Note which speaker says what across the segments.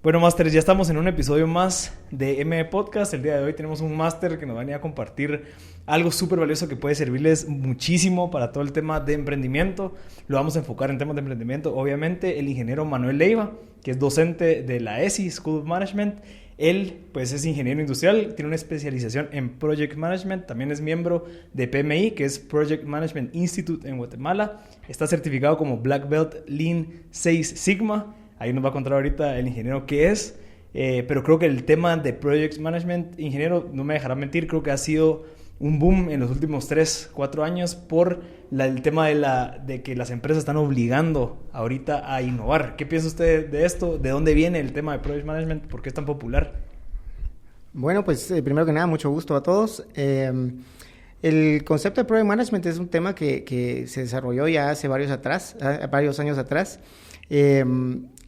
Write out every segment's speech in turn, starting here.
Speaker 1: Bueno, Masters, ya estamos en un episodio más de ME Podcast. El día de hoy tenemos un máster que nos va a venir a compartir algo súper valioso que puede servirles muchísimo para todo el tema de emprendimiento. Lo vamos a enfocar en temas de emprendimiento. Obviamente, el ingeniero Manuel Leiva, que es docente de la ESI, School of Management. Él, pues, es ingeniero industrial, tiene una especialización en Project Management. También es miembro de PMI, que es Project Management Institute en Guatemala. Está certificado como Black Belt Lean 6 Sigma. Ahí nos va a contar ahorita el ingeniero qué es, pero creo que el tema de Project Management, ingeniero, no me dejará mentir, creo que ha sido un boom en los últimos 3-4 años por el tema de que las empresas están obligando ahorita a innovar. ¿Qué piensa usted de esto? ¿De dónde viene el tema de Project Management? ¿Por qué es tan popular?
Speaker 2: Bueno, pues primero que nada, mucho gusto a todos. El concepto de Project Management es un tema que se desarrolló ya hace varios años atrás.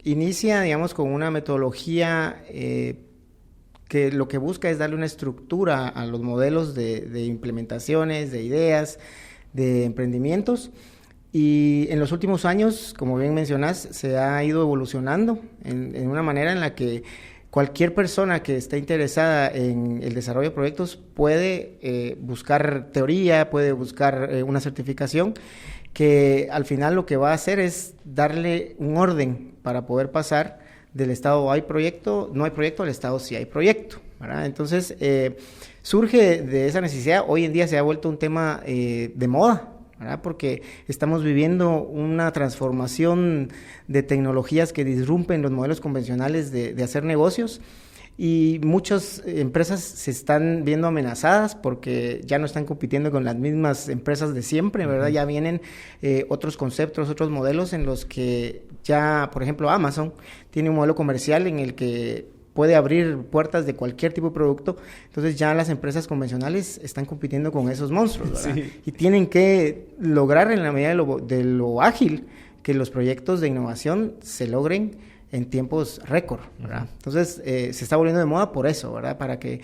Speaker 2: Inicia, digamos, con una metodología que lo que busca es darle una estructura a los modelos de implementaciones, de ideas, de emprendimientos. Y en los últimos años, como bien mencionás, se ha ido evolucionando en una manera en la que cualquier persona que esté interesada en el desarrollo de proyectos puede buscar teoría, puede buscar una certificación, que al final lo que va a hacer es darle un orden para poder pasar del estado hay proyecto, no hay proyecto, al estado sí hay proyecto, ¿verdad? Entonces, surge de esa necesidad. Hoy en día se ha vuelto un tema de moda, ¿verdad? Porque estamos viviendo una transformación de tecnologías que disrumpen los modelos convencionales de hacer negocios. Y muchas empresas se están viendo amenazadas porque ya no están compitiendo con las mismas empresas de siempre, ¿verdad? Ya vienen otros conceptos, otros modelos en los que ya, por ejemplo, Amazon tiene un modelo comercial en el que puede abrir puertas de cualquier tipo de producto. Entonces ya las empresas convencionales están compitiendo con esos monstruos, ¿verdad? Sí. Y tienen que lograr en la medida de lo ágil que los proyectos de innovación se logren en tiempos récord, ¿verdad? Entonces, se está volviendo de moda por eso, ¿verdad? Para que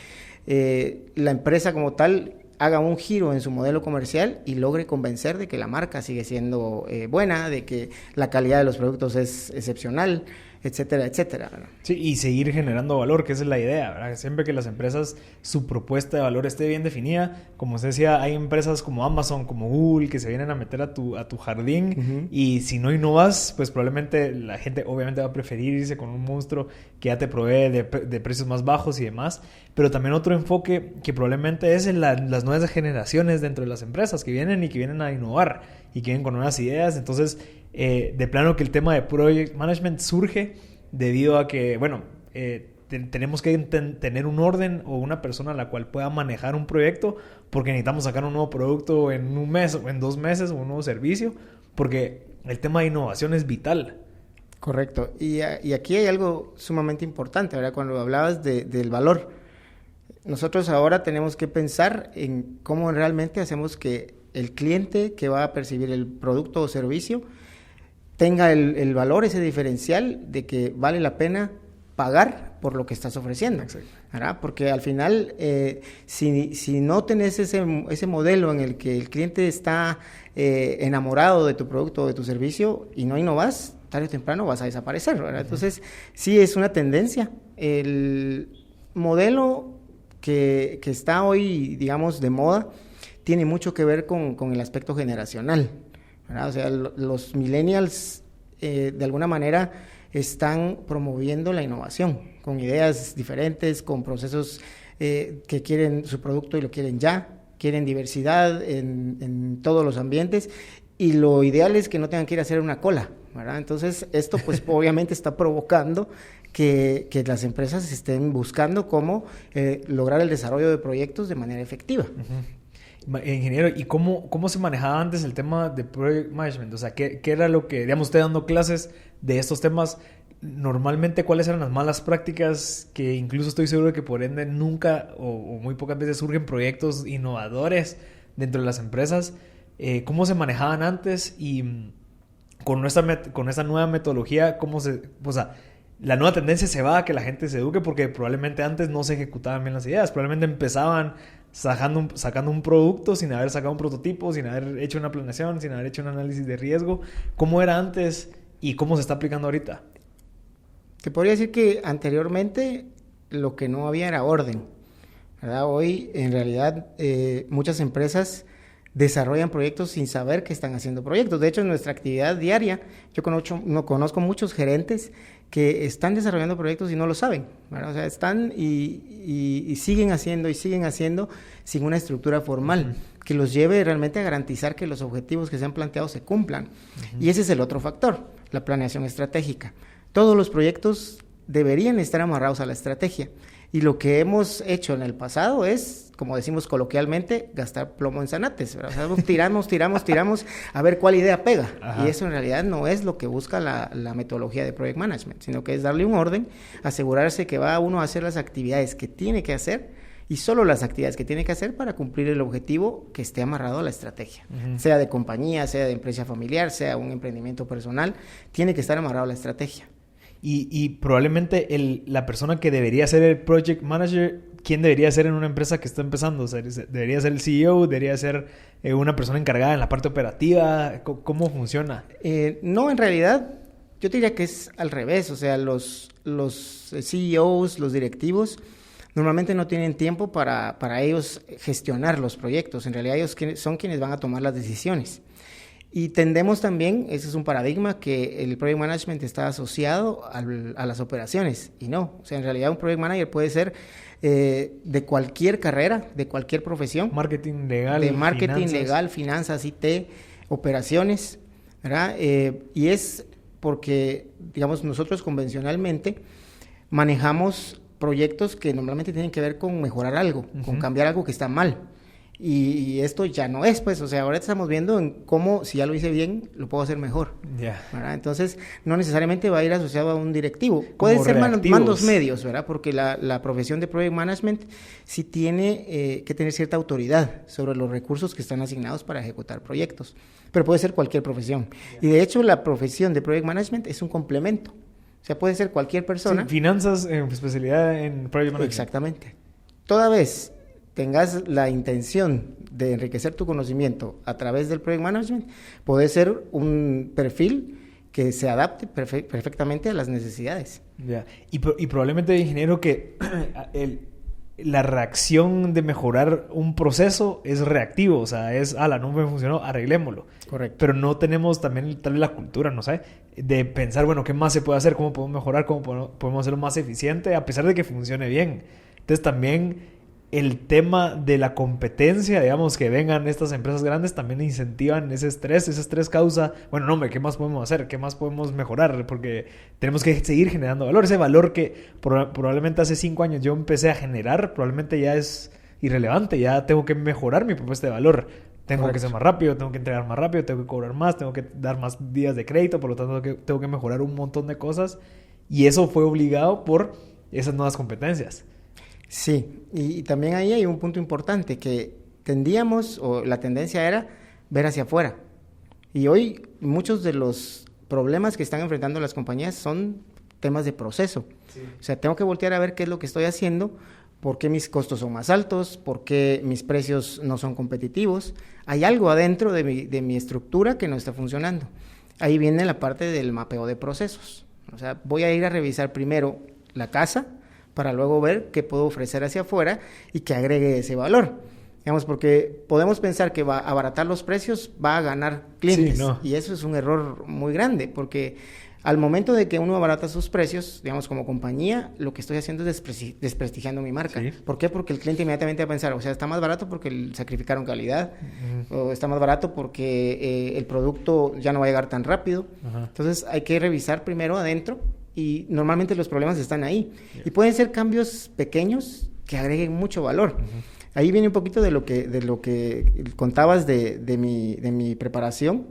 Speaker 2: la empresa como tal haga un giro en su modelo comercial y logre convencer de que la marca sigue siendo buena, de que la calidad de los productos es excepcional, etcétera, etcétera, ¿verdad?
Speaker 1: Sí, y seguir generando valor, que esa es la idea, ¿verdad? Siempre que las empresas, su propuesta de valor esté bien definida. Como usted decía, hay empresas como Amazon, como Google, que se vienen a meter a tu jardín, y si no innovas, pues probablemente la gente obviamente va a preferir irse con un monstruo que ya te provee de precios más bajos y demás. Pero también otro enfoque que probablemente es en las nuevas generaciones dentro de las empresas que vienen a innovar y que vienen con nuevas ideas. Entonces, de plano que el tema de Project Management surge debido a que, bueno, tenemos que tener un orden o una persona a la cual pueda manejar un proyecto, porque necesitamos sacar un nuevo producto en un mes o en 2 meses, o un nuevo servicio, porque el tema de innovación es vital.
Speaker 2: Correcto. Y aquí hay algo sumamente importante, ¿verdad? Cuando hablabas del valor, nosotros ahora tenemos que pensar en cómo realmente hacemos que el cliente que va a percibir el producto o servicio tenga el valor, ese diferencial de que vale la pena pagar por lo que estás ofreciendo, ¿verdad? Porque al final, si no tenés ese modelo en el que el cliente está enamorado de tu producto o de tu servicio y no innovas, tarde o temprano vas a desaparecer, ¿verdad? Entonces, sí es una tendencia. El modelo que está hoy, digamos, de moda, tiene mucho que ver con el aspecto generacional, ¿verdad? O sea, los millennials de alguna manera están promoviendo la innovación con ideas diferentes, con procesos que quieren su producto y lo quieren ya, quieren diversidad en todos los ambientes, y lo ideal es que no tengan que ir a hacer una cola, ¿verdad? Entonces esto pues obviamente está provocando que las empresas estén buscando cómo lograr el desarrollo de proyectos de manera efectiva.
Speaker 1: Ingeniero, ¿y cómo se manejaba antes el tema de Project Management? O sea, ¿qué era lo que, digamos, usted dando clases de estos temas, normalmente cuáles eran las malas prácticas que incluso estoy seguro de que por ende nunca o muy pocas veces surgen proyectos innovadores dentro de las empresas? ¿Cómo se manejaban antes? Y con esta nueva metodología, o sea, la nueva tendencia se va a que la gente se eduque, porque probablemente antes no se ejecutaban bien las ideas. Probablemente empezaban sacando un producto sin haber sacado un prototipo, sin haber hecho una planeación, sin haber hecho un análisis de riesgo. ¿Cómo era antes y cómo se está aplicando ahorita?
Speaker 2: Te podría decir que anteriormente lo que no había era orden, ¿verdad? Hoy, en realidad, muchas empresas desarrollan proyectos sin saber que están haciendo proyectos. De hecho, en nuestra actividad diaria, yo conozco muchos gerentes que están desarrollando proyectos y no lo saben, ¿verdad? O sea, están y siguen haciendo sin una estructura formal que los lleve realmente a garantizar que los objetivos que se han planteado se cumplan. Y ese es el otro factor, la planeación estratégica. Todos los proyectos deberían estar amarrados a la estrategia. Y lo que hemos hecho en el pasado es, como decimos coloquialmente, gastar plomo en zanates, ¿verdad? O sea, tiramos a ver cuál idea pega. Ajá. Y eso en realidad no es lo que busca la metodología de Project Management, sino que es darle un orden, asegurarse que va uno a hacer las actividades que tiene que hacer y solo las actividades que tiene que hacer para cumplir el objetivo que esté amarrado a la estrategia. Sea de compañía, sea de empresa familiar, sea un emprendimiento personal, tiene que estar amarrado a la estrategia.
Speaker 1: Y probablemente la persona que debería ser el project manager, ¿quién debería ser en una empresa que está empezando? O sea, ¿debería ser el CEO? ¿Debería ser una persona encargada en la parte operativa? ¿Cómo funciona?
Speaker 2: No, en realidad, yo diría que es al revés. O sea, los CEOs, los directivos, normalmente no tienen tiempo para ellos gestionar los proyectos. En realidad, ellos son quienes van a tomar las decisiones. Y tendemos también, ese es un paradigma, que el Project Management está asociado a las operaciones, y no. O sea, en realidad un Project Manager puede ser de cualquier carrera, de cualquier profesión.
Speaker 1: Marketing, legal,
Speaker 2: de marketing, legal, finanzas, IT, operaciones, ¿verdad? Y es porque, digamos, nosotros convencionalmente manejamos proyectos que normalmente tienen que ver con mejorar algo, con cambiar algo que está mal. Y esto ya no es, pues, o sea, ahora estamos viendo en cómo, si ya lo hice bien, lo puedo hacer mejor. ¿Verdad? Entonces, no necesariamente va a ir asociado a un directivo. Puede ser mandos medios, ¿verdad? Porque la profesión de Project Management sí tiene que tener cierta autoridad sobre los recursos que están asignados para ejecutar proyectos. Pero puede ser cualquier profesión. Y de hecho, la profesión de Project Management es un complemento. O sea, puede ser cualquier persona.
Speaker 1: Sí, finanzas, especialidad en Project Management.
Speaker 2: Exactamente. Toda vez tengas la intención de enriquecer tu conocimiento a través del Project Management, puede ser un perfil que se adapte perfectamente a las necesidades.
Speaker 1: Ya. Y probablemente, ingeniero, que la reacción de mejorar un proceso es reactivo, o sea, no me funcionó, arreglémoslo.
Speaker 2: Correcto.
Speaker 1: Pero no tenemos también tal vez la cultura, ¿no sé? De pensar, bueno, ¿qué más se puede hacer? ¿Cómo podemos mejorar? ¿Cómo podemos hacerlo más eficiente? A pesar de que funcione bien. Entonces también el tema de la competencia, digamos, que vengan estas empresas grandes, también incentivan ese estrés causa, bueno, no, hombre, ¿qué más podemos hacer? ¿Qué más podemos mejorar? Porque tenemos que seguir generando valor. Ese valor que probablemente hace 5 años yo empecé a generar, probablemente ya es irrelevante, ya tengo que mejorar mi propuesta de valor. Tengo que ser más rápido, tengo que entregar más rápido, tengo que cobrar más, tengo que dar más días de crédito, por lo tanto tengo que mejorar un montón de cosas, y eso fue obligado por esas nuevas competencias.
Speaker 2: Sí, y también ahí hay un punto importante, que tendíamos, o la tendencia era ver hacia afuera. Y hoy muchos de los problemas que están enfrentando las compañías son temas de proceso. Sí. O sea, tengo que voltear a ver qué es lo que estoy haciendo, por qué mis costos son más altos, por qué mis precios no son competitivos. Hay algo adentro de mi estructura que no está funcionando. Ahí viene la parte del mapeo de procesos. O sea, voy a ir a revisar primero la casa, para luego ver qué puedo ofrecer hacia afuera y que agregue ese valor. Digamos, porque podemos pensar que va a abaratar los precios, va a ganar clientes. Sí, no. Y eso es un error muy grande, porque al momento de que uno abarata sus precios, digamos, como compañía, lo que estoy haciendo es desprestigiando mi marca. ¿Sí? ¿Por qué? Porque el cliente inmediatamente va a pensar, o sea, está más barato porque sacrificaron calidad, o está más barato porque el producto ya no va a llegar tan rápido. Entonces, hay que revisar primero adentro, y normalmente los problemas están ahí. Y pueden ser cambios pequeños que agreguen mucho valor. Ahí viene un poquito de lo que contabas de mi preparación.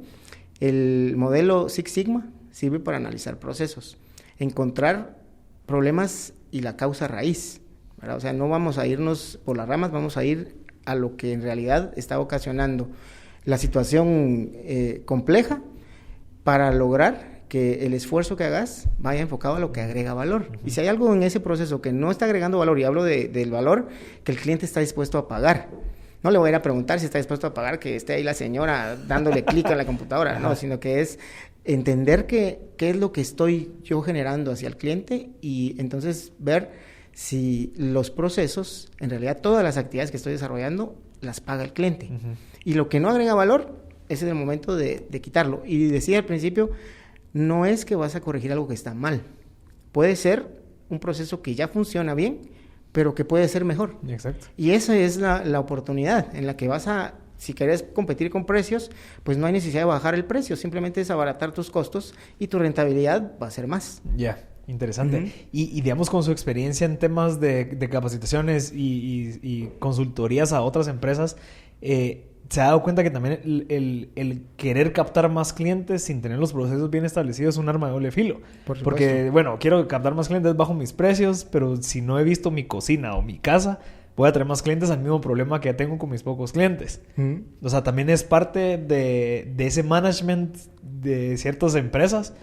Speaker 2: El modelo Six Sigma sirve para analizar procesos, encontrar problemas y la causa raíz, ¿verdad? O sea, no vamos a irnos por las ramas, vamos a ir a lo que en realidad está ocasionando la situación compleja, para lograr que el esfuerzo que hagas vaya enfocado a lo que agrega valor. Y si hay algo en ese proceso que no está agregando valor, y hablo del valor que el cliente está dispuesto a pagar, no le voy a ir a preguntar si está dispuesto a pagar que esté ahí la señora dándole clic a la computadora, no, sino que es entender qué es lo que estoy yo generando hacia el cliente y entonces ver si los procesos, en realidad todas las actividades que estoy desarrollando, las paga el cliente. Uh-huh. Y lo que no agrega valor, ese es el momento de quitarlo. Y decía al principio, no es que vas a corregir algo que está mal. Puede ser un proceso que ya funciona bien, pero que puede ser mejor.
Speaker 1: Exacto.
Speaker 2: Y esa es la oportunidad en la que vas a, si quieres competir con precios, pues no hay necesidad de bajar el precio, simplemente es abaratar tus costos y tu rentabilidad va a ser más.
Speaker 1: Ya, interesante. Uh-huh. Y digamos, con su experiencia en temas de capacitaciones y consultorías a otras empresas, ¿se ha dado cuenta que también el querer captar más clientes sin tener los procesos bien establecidos es un arma de doble filo? Porque, bueno, quiero captar más clientes bajo mis precios, pero si no he visto mi cocina o mi casa, voy a traer más clientes al mismo problema que ya tengo con mis pocos clientes. Uh-huh. O sea, también es parte de ese management de ciertas empresas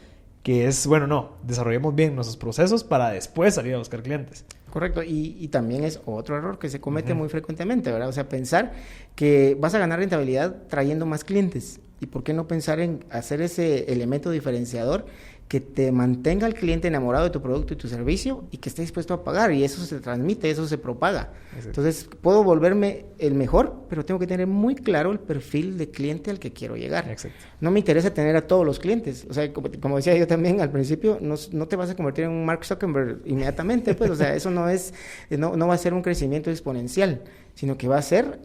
Speaker 1: que es, bueno, no, desarrollemos bien nuestros procesos para después salir a buscar clientes.
Speaker 2: Correcto, y también es otro error que se comete muy frecuentemente, ¿verdad? O sea, pensar que vas a ganar rentabilidad trayendo más clientes. ¿Y por qué no pensar en hacer ese elemento diferenciador que te mantenga al cliente enamorado de tu producto y tu servicio y que esté dispuesto a pagar? Y eso se transmite, eso se propaga. Exacto. Entonces, puedo volverme el mejor, pero tengo que tener muy claro el perfil de cliente al que quiero llegar.
Speaker 1: Exacto.
Speaker 2: No me interesa tener a todos los clientes. O sea, como decía yo también al principio, no te vas a convertir en un Mark Zuckerberg inmediatamente, pues, o sea, eso no va a ser un crecimiento exponencial, sino que va a ser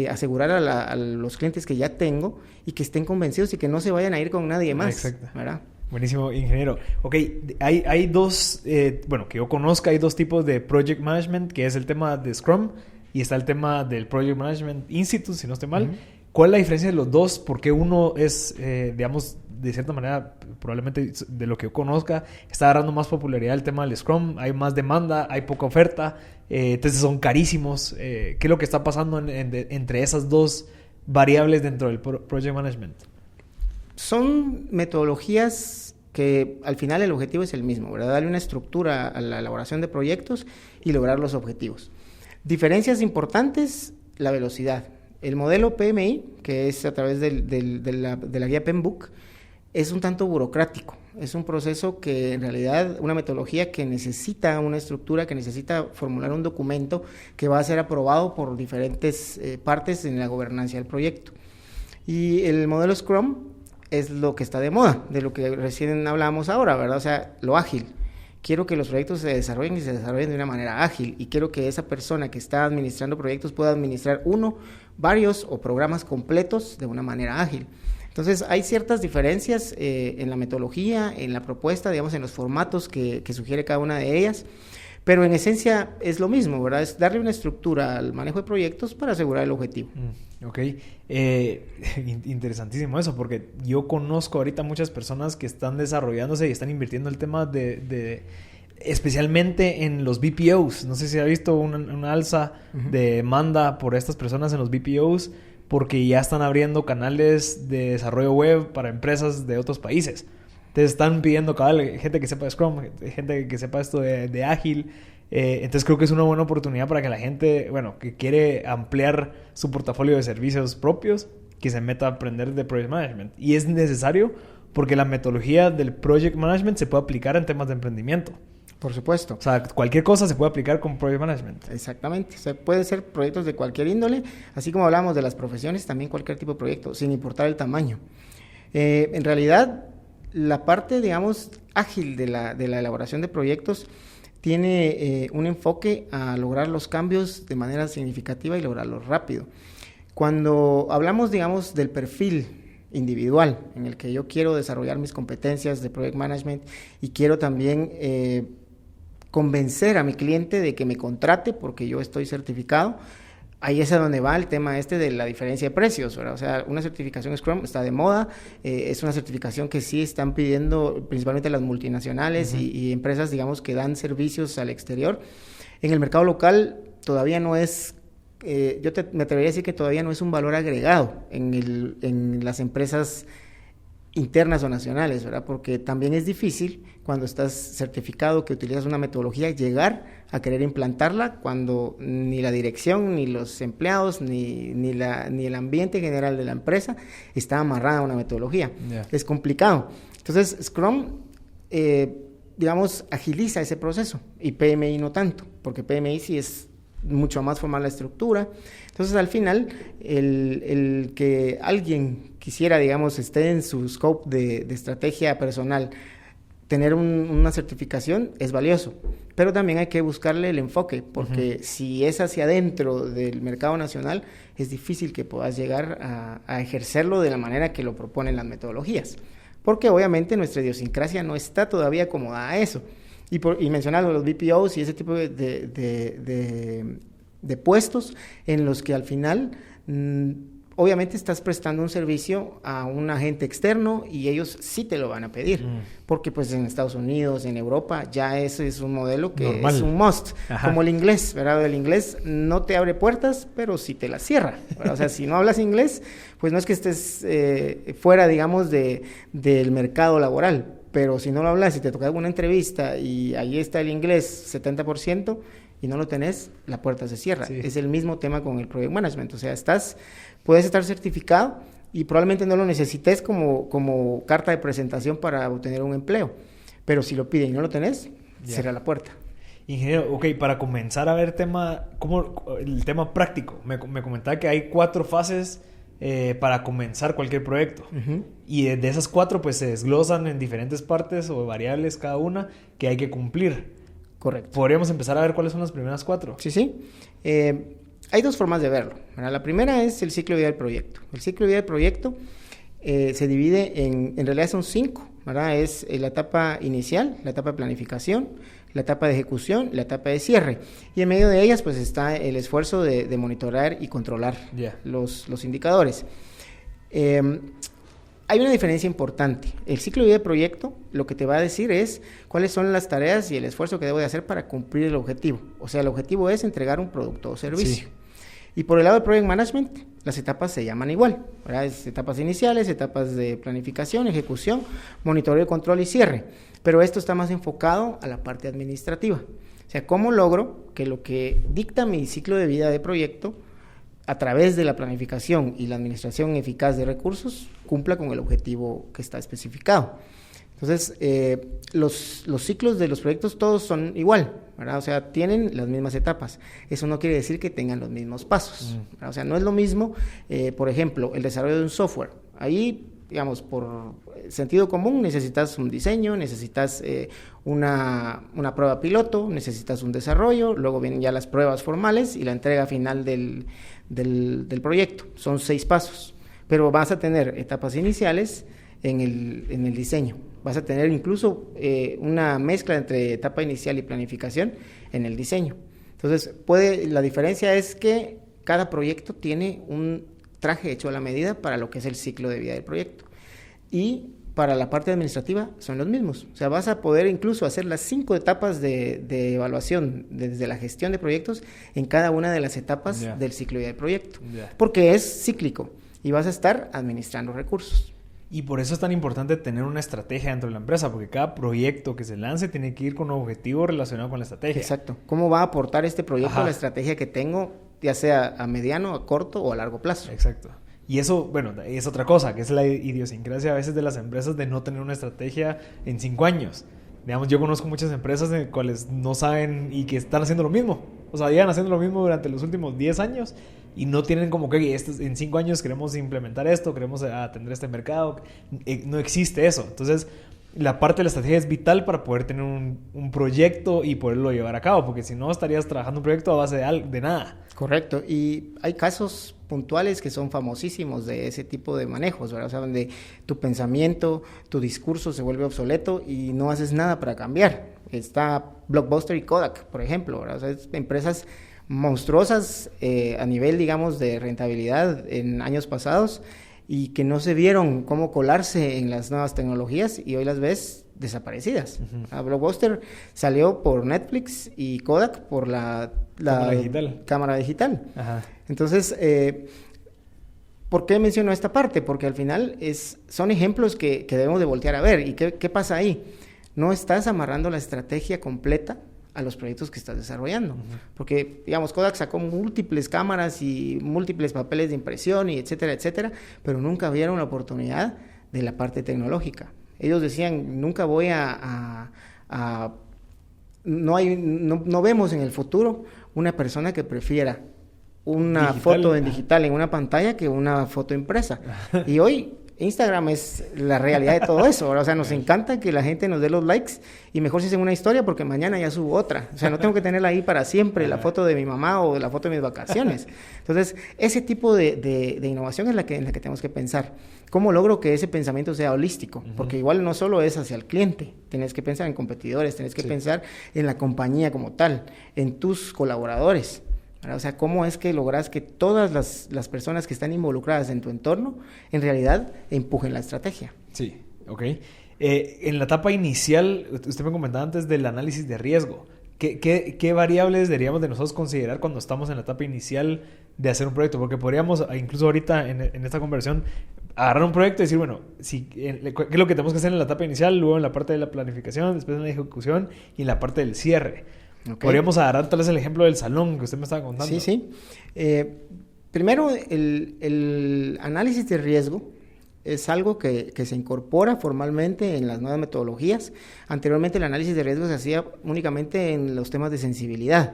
Speaker 2: asegurar a los clientes que ya tengo y que estén convencidos y que no se vayan a ir con nadie más.
Speaker 1: Exacto.
Speaker 2: ¿Verdad?
Speaker 1: Buenísimo, ingeniero. Ok, hay dos, bueno, que yo conozca, hay dos tipos de Project Management, que es el tema de Scrum y está el tema del Project Management Institute, si no estoy mal. Uh-huh. ¿Cuál es la diferencia de los dos? ¿Por qué uno es, digamos, de cierta manera, probablemente de lo que yo conozca, está agarrando más popularidad el tema del Scrum? Hay más demanda, hay poca oferta, entonces son carísimos. ¿Qué es lo que está pasando entre esas dos variables dentro del Project Management?
Speaker 2: Son metodologías que al final el objetivo es el mismo, ¿verdad? Darle una estructura a la elaboración de proyectos y lograr los objetivos. Diferencias importantes, la velocidad. El modelo PMI, que es a través de la guía PMBOK, es un tanto burocrático. Es un proceso que en realidad, una metodología que necesita una estructura, que necesita formular un documento que va a ser aprobado por diferentes partes en la gobernancia del proyecto. Y el modelo Scrum es lo que está de moda, de lo que recién hablábamos ahora, ¿verdad? O sea, lo ágil. Quiero que los proyectos se desarrollen de una manera ágil y quiero que esa persona que está administrando proyectos pueda administrar uno, varios o programas completos de una manera ágil. Entonces, hay ciertas diferencias en la metodología, en la propuesta, digamos, en los formatos que sugiere cada una de ellas, pero en esencia es lo mismo, ¿verdad? Es darle una estructura al manejo de proyectos para asegurar el objetivo.
Speaker 1: Ok. Interesantísimo eso, porque yo conozco ahorita muchas personas que están desarrollándose y están invirtiendo el tema de especialmente en los BPOs. No sé si ha visto una alza de demanda por estas personas en los BPOs, porque ya están abriendo canales de desarrollo web para empresas de otros países. Entonces están pidiendo gente que sepa Scrum, gente que sepa esto de ágil. Entonces creo que es una buena oportunidad para que la gente, bueno, que quiere ampliar su portafolio de servicios propios, que se meta a aprender de Project Management. Y es necesario porque la metodología del Project Management se puede aplicar en temas de emprendimiento.
Speaker 2: Por supuesto.
Speaker 1: O sea, cualquier cosa se puede aplicar con Project Management.
Speaker 2: Exactamente. O sea, puede ser proyectos de cualquier índole, así como hablamos de las profesiones, también cualquier tipo de proyecto, sin importar el tamaño. En realidad, la parte, digamos, ágil de la elaboración de proyectos tiene un enfoque a lograr los cambios de manera significativa y lograrlos rápido. Cuando hablamos, digamos, del perfil individual en el que yo quiero desarrollar mis competencias de Project Management y quiero también convencer a mi cliente de que me contrate porque yo estoy certificado, ahí es a donde va el tema de la diferencia de precios, ¿verdad? O sea, una certificación Scrum está de moda, es una certificación que sí están pidiendo principalmente las multinacionales y empresas, digamos, que dan servicios al exterior. En el mercado local todavía no es, me atrevería a decir que todavía no es un valor agregado en las empresas internas o nacionales, ¿verdad? Porque también es difícil cuando estás certificado, que utilizas una metodología, llegar a querer implantarla cuando ni la dirección, ni los empleados, ni el ambiente general de la empresa está amarrada a una metodología. Yeah. Es complicado. Entonces, Scrum, digamos, agiliza ese proceso y PMI no tanto, porque PMI sí es mucho más formal la estructura. Entonces, al final, el que alguien quisiera, digamos, esté en su scope de estrategia personal, tener una certificación es valioso, pero también hay que buscarle el enfoque, porque si es hacia adentro del mercado nacional, es difícil que puedas llegar a ejercerlo de la manera que lo proponen las metodologías, porque obviamente nuestra idiosincrasia no está todavía acomodada a eso. Y mencionando los BPOs y ese tipo de puestos en los que al final obviamente estás prestando un servicio a un agente externo y ellos sí te lo van a pedir, porque pues en Estados Unidos, en Europa, ya ese es un modelo que normal. Es un must, como el inglés, ¿verdad? El inglés no te abre puertas, pero sí te las cierra, ¿verdad? O sea, si no hablas inglés, pues no es que estés fuera, digamos, del mercado laboral, pero si no lo hablas y te toca una entrevista y ahí está el inglés 70% y no lo tenés, la puerta se cierra. Sí. Es el mismo tema con el Project Management, o sea, puedes estar certificado y probablemente no lo necesites como carta de presentación para obtener un empleo, pero si lo piden y no lo tenés, cierra la puerta.
Speaker 1: Ingeniero, ok, para comenzar a ver el tema práctico, me comentaba que hay 4 fases para comenzar cualquier proyecto. Y de esas 4 pues se desglosan en diferentes partes o variables cada una que hay que cumplir.
Speaker 2: Correcto.
Speaker 1: ¿Podríamos empezar a ver cuáles son las primeras 4?
Speaker 2: Sí. Hay 2 formas de verlo, ¿verdad? La primera es el ciclo de vida del proyecto. El ciclo de vida del proyecto se divide en realidad son 5, ¿verdad? Es la etapa inicial, la etapa de planificación, la etapa de ejecución, la etapa de cierre. Y en medio de ellas pues está el esfuerzo de monitorear y controlar los indicadores. Hay una diferencia importante. El ciclo de vida del proyecto lo que te va a decir es cuáles son las tareas y el esfuerzo que debo de hacer para cumplir el objetivo. O sea, el objetivo es entregar un producto o servicio. Sí. Y por el lado del Project Management, las etapas se llaman igual, ¿verdad? Es etapas iniciales, etapas de planificación, ejecución, monitoreo, control y cierre. Pero esto está más enfocado a la parte administrativa. O sea, ¿cómo logro que lo que dicta mi ciclo de vida de proyecto a través de la planificación y la administración eficaz de recursos, cumpla con el objetivo que está especificado? Entonces, los ciclos de los proyectos todos son igual, ¿verdad? O sea, tienen las mismas etapas. Eso no quiere decir que tengan los mismos pasos, ¿verdad? O sea, no es lo mismo, por ejemplo, el desarrollo de un software. Ahí, digamos, por sentido común, necesitas un diseño, necesitas una prueba piloto, necesitas un desarrollo, luego vienen ya las pruebas formales y la entrega final del proyecto. Son 6 pasos, pero vas a tener etapas iniciales en el diseño. Vas a tener incluso una mezcla entre etapa inicial y planificación en el diseño. Entonces, la diferencia es que cada proyecto tiene un traje hecho a la medida para lo que es el ciclo de vida del proyecto. Y para la parte administrativa son los mismos. O sea, vas a poder incluso hacer las 5 etapas de evaluación desde la gestión de proyectos en cada una de las etapas del ciclo de vida del proyecto. Porque es cíclico y vas a estar administrando recursos.
Speaker 1: Y por eso es tan importante tener una estrategia dentro de la empresa, porque cada proyecto que se lance tiene que ir con un objetivo relacionado con la estrategia.
Speaker 2: Exacto. ¿Cómo va a aportar este proyecto a la estrategia que tengo, ya sea a mediano, a corto o a largo plazo?
Speaker 1: Exacto. Y eso, bueno, es otra cosa, que es la idiosincrasia a veces de las empresas de no tener una estrategia en 5 años. Digamos, yo conozco muchas empresas en las cuales no saben y que están haciendo lo mismo. O sea, llegan haciendo lo mismo durante los últimos 10 años y no tienen como que en 5 años queremos implementar esto, queremos atender este mercado. No existe eso. Entonces, la parte de la estrategia es vital para poder tener un proyecto y poderlo llevar a cabo, porque si no estarías trabajando un proyecto a base de nada.
Speaker 2: Correcto. Y hay casos puntuales que son famosísimos de ese tipo de manejos, ¿verdad? O sea, donde tu pensamiento, tu discurso se vuelve obsoleto y no haces nada para cambiar. Está Blockbuster y Kodak, por ejemplo, ¿verdad? O sea, empresas monstruosas a nivel, digamos, de rentabilidad en años pasados y que no se vieron cómo colarse en las nuevas tecnologías y hoy las ves desaparecidas. Blockbuster salió por Netflix y Kodak por la cámara digital. Ajá. Entonces, ¿por qué menciono esta parte? Porque al final son ejemplos que debemos de voltear a ver. ¿Y qué pasa ahí? No estás amarrando la estrategia completa a los proyectos que estás desarrollando. Porque, digamos, Kodak sacó múltiples cámaras y múltiples papeles de impresión y etcétera, etcétera, pero nunca vieron la oportunidad de la parte tecnológica. Ellos decían, nunca voy no vemos en el futuro una persona que prefiera una foto en digital en una pantalla que una foto impresa. Y hoy Instagram es la realidad de todo eso, ¿verdad? O sea, nos encanta que la gente nos dé los likes y mejor si hacen una historia porque mañana ya subo otra. O sea, no tengo que tenerla ahí para siempre, la foto de mi mamá o la foto de mis vacaciones. Entonces, ese tipo de innovación es en la que tenemos que pensar. ¿Cómo logro que ese pensamiento sea holístico? Porque igual no solo es hacia el cliente, tienes que pensar en competidores, tienes que pensar en la compañía como tal, en tus colaboradores. O sea, ¿cómo es que logras que todas las personas que están involucradas en tu entorno, en realidad, empujen la estrategia?
Speaker 1: Sí, ok. En la etapa inicial, usted me comentaba antes del análisis de riesgo. ¿Qué variables deberíamos de nosotros considerar cuando estamos en la etapa inicial de hacer un proyecto? Porque podríamos, incluso ahorita en esta conversación, agarrar un proyecto y decir, bueno, ¿qué es lo que tenemos que hacer en la etapa inicial? Luego en la parte de la planificación, después en la ejecución y en la parte del cierre. Okay. Podríamos agarrar tal vez el ejemplo del salón que usted me estaba contando.
Speaker 2: Sí. Primero, el análisis de riesgo es algo que se incorpora formalmente en las nuevas metodologías. Anteriormente el análisis de riesgo se hacía únicamente en los temas de sensibilidad.